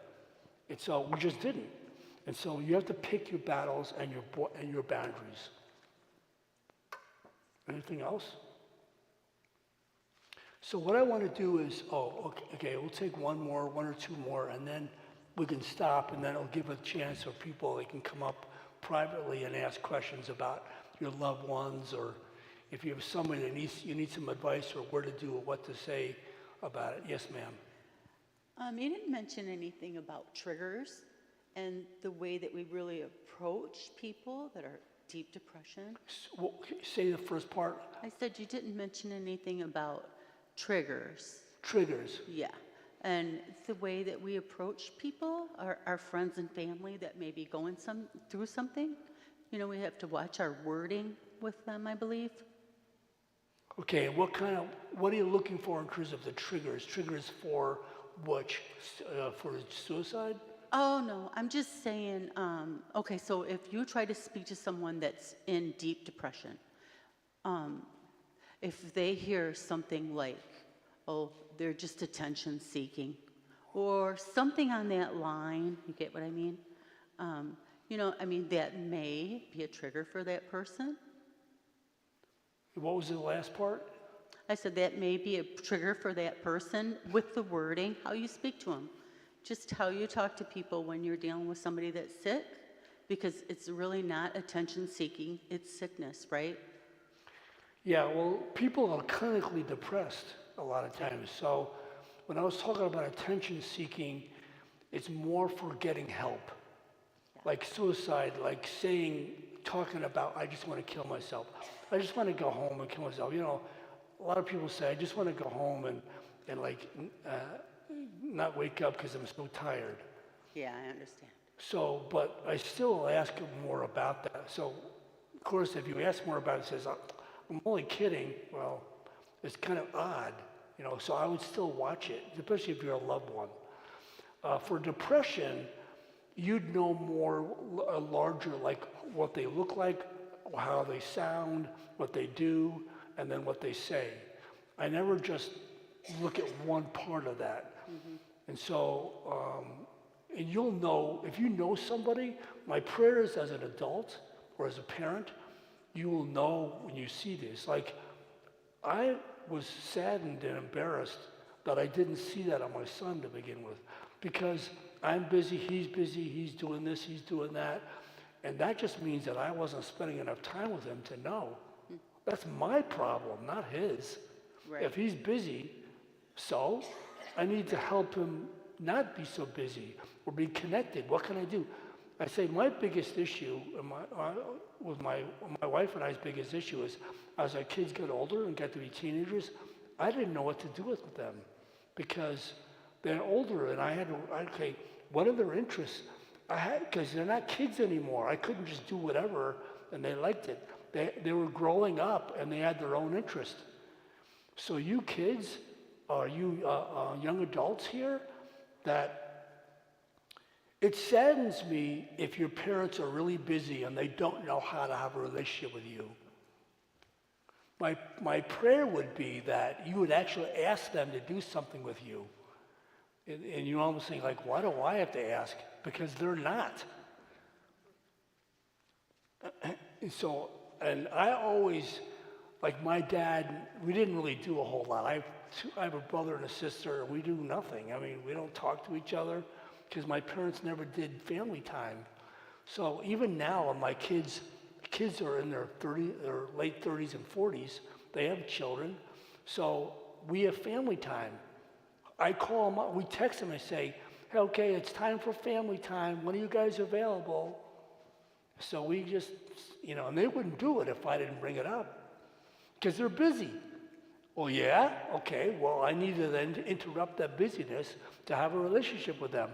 And so we just didn't. And so you have to pick your battles and your boundaries. Anything else? So what I want to do is, okay, we'll take one or two more, and then we can stop, and then it'll give a chance for people, they can come up privately and ask questions about your loved ones, or if you have somebody that you need some advice or where to do or what to say about it. Yes, ma'am. You didn't mention anything about triggers and the way that we really approach people that are deep depression. Well, say the first part. I said you didn't mention anything about triggers. Triggers. Yeah. and the way that we approach people, our friends and family that may be going through something. You know, we have to watch our wording with them, I believe. Okay, and what are you looking for in terms of the triggers? Triggers for which, for suicide? Oh, no, I'm just saying, okay, so if you try to speak to someone that's in deep depression, if they hear something like, oh, they're just attention seeking, or something on that line, you get what I mean? You know, I mean, that may be a trigger for that person. What was the last part? I said that may be a trigger for that person with the wording, how you speak to them. Just how you talk to people when you're dealing with somebody that's sick, because it's really not attention seeking, it's sickness, right? Yeah, well, people are clinically depressed a lot of times. So when I was talking about attention seeking, it's more for getting help. Like suicide, like talking about, I just want to kill myself. I just want to go home and kill myself. You know, a lot of people say, I just want to go home and not wake up because I'm so tired. Yeah, I understand. So, but I still ask them more about that. So, of course, if you ask more about it, it says, I'm only kidding. Well, it's kind of odd, you know, so I would still watch it, especially if you're a loved one. For depression, you'd know more, larger, like what they look like, how they sound, what they do, and then what they say. I never just look at one part of that. Mm-hmm. And so, and you'll know, if you know somebody, my prayer is as an adult or as a parent, you will know when you see this. Like, I was saddened and embarrassed that I didn't see that on my son to begin with, because I'm busy, he's doing this, he's doing that. And that just means that I wasn't spending enough time with him to know. That's my problem, not his. Right. If he's busy, so I need to help him not be so busy or be connected. What can I do? I say my biggest issue with my wife and I's biggest issue is, as our kids get older and get to be teenagers, I didn't know what to do with them, because they're older and I had to, okay, what are their interests? Because they're not kids anymore. I couldn't just do whatever and they liked it. They were growing up and they had their own interest. So you kids, you young adults here, that it saddens me if your parents are really busy and they don't know how to have a relationship with you. My prayer would be that you would actually ask them to do something with you. And you're almost saying, like, why do I have to ask? Because they're not. And so, and I always, like my dad, we didn't really do a whole lot. I have a brother and a sister, and we do nothing. I mean, we don't talk to each other because my parents never did family time. So even now, when my kids are in their late 30s and 40s, they have children. So we have family time. I call them up, we text them and say, hey, okay, it's time for family time. When are you guys available? So we just, you know, and they wouldn't do it if I didn't bring it up, because they're busy. Well, yeah, okay, well, I need to then interrupt that busyness to have a relationship with them.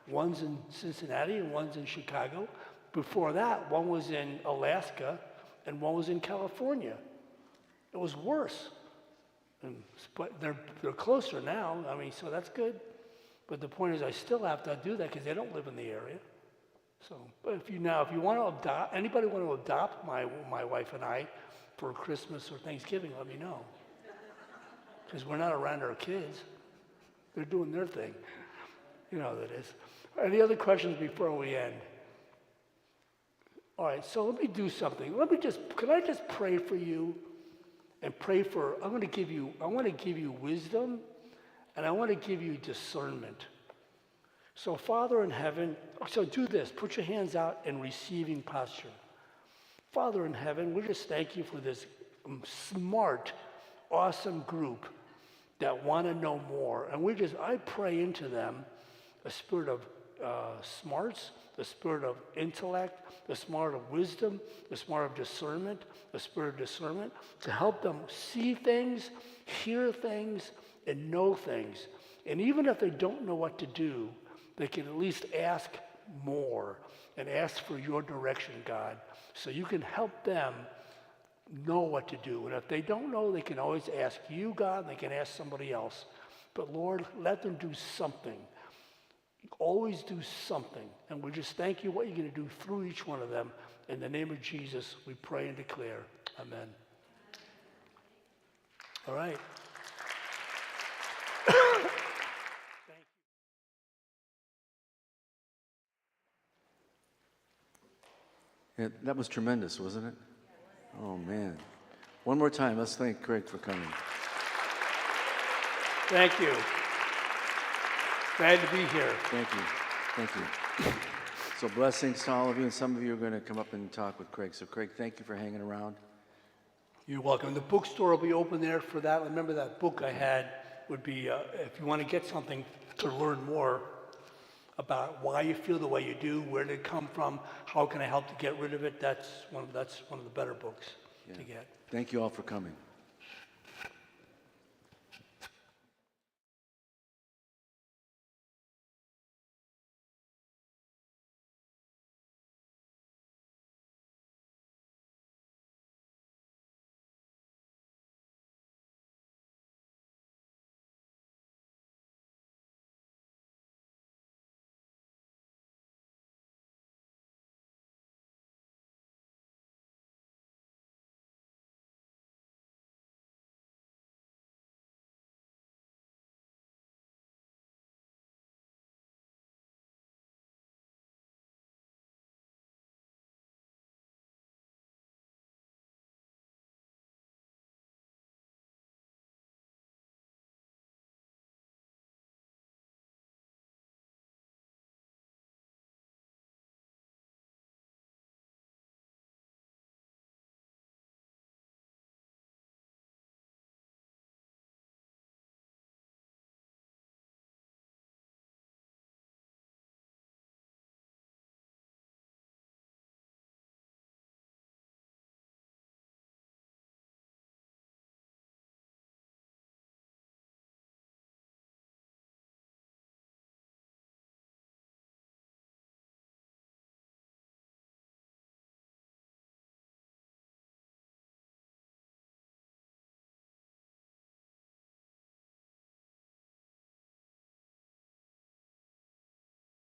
One's in Cincinnati and one's in Chicago. Before that, one was in Alaska and one was in California. It was worse. But they're closer now. I mean, so that's good. But the point is, I still have to do that because they don't live in the area. So, but if you want to adopt, anybody want to adopt my wife and I for Christmas or Thanksgiving, let me know. Because we're not around our kids. They're doing their thing. You know that is. Any other questions before we end? All right, so let me do something. Can I just pray for you? And pray for, I want to give you wisdom, and I want to give you discernment. So Father in heaven, so do this, put your hands out in receiving posture. Father in heaven, we just thank you for this smart, awesome group that want to know more. And I pray into them a spirit of smarts, the spirit of intellect, the spirit of wisdom, the spirit of discernment, to help them see things, hear things, and know things And even if they don't know what to do, they can at least ask more and ask for your direction, God, so you can help them know what to do. And if they don't know, they can always ask you, God, and they can ask somebody else. But Lord, let them do something. Always do something. And we just thank you what you're going to do through each one of them. In the name of Jesus, we pray and declare. Amen. All right. Yeah, that was tremendous, wasn't it? Oh, man. One more time, let's thank Craig for coming. Thank you. Glad to be here. Thank you. Thank you. So blessings to all of you, and some of you are going to come up and talk with Craig. So Craig, thank you for hanging around. You're welcome. The bookstore will be open there for that. Remember that book I had would be, if you want to get something to learn more about why you feel the way you do, where did it come from, how can I help to get rid of it, that's one of the better books to get. Thank you all for coming.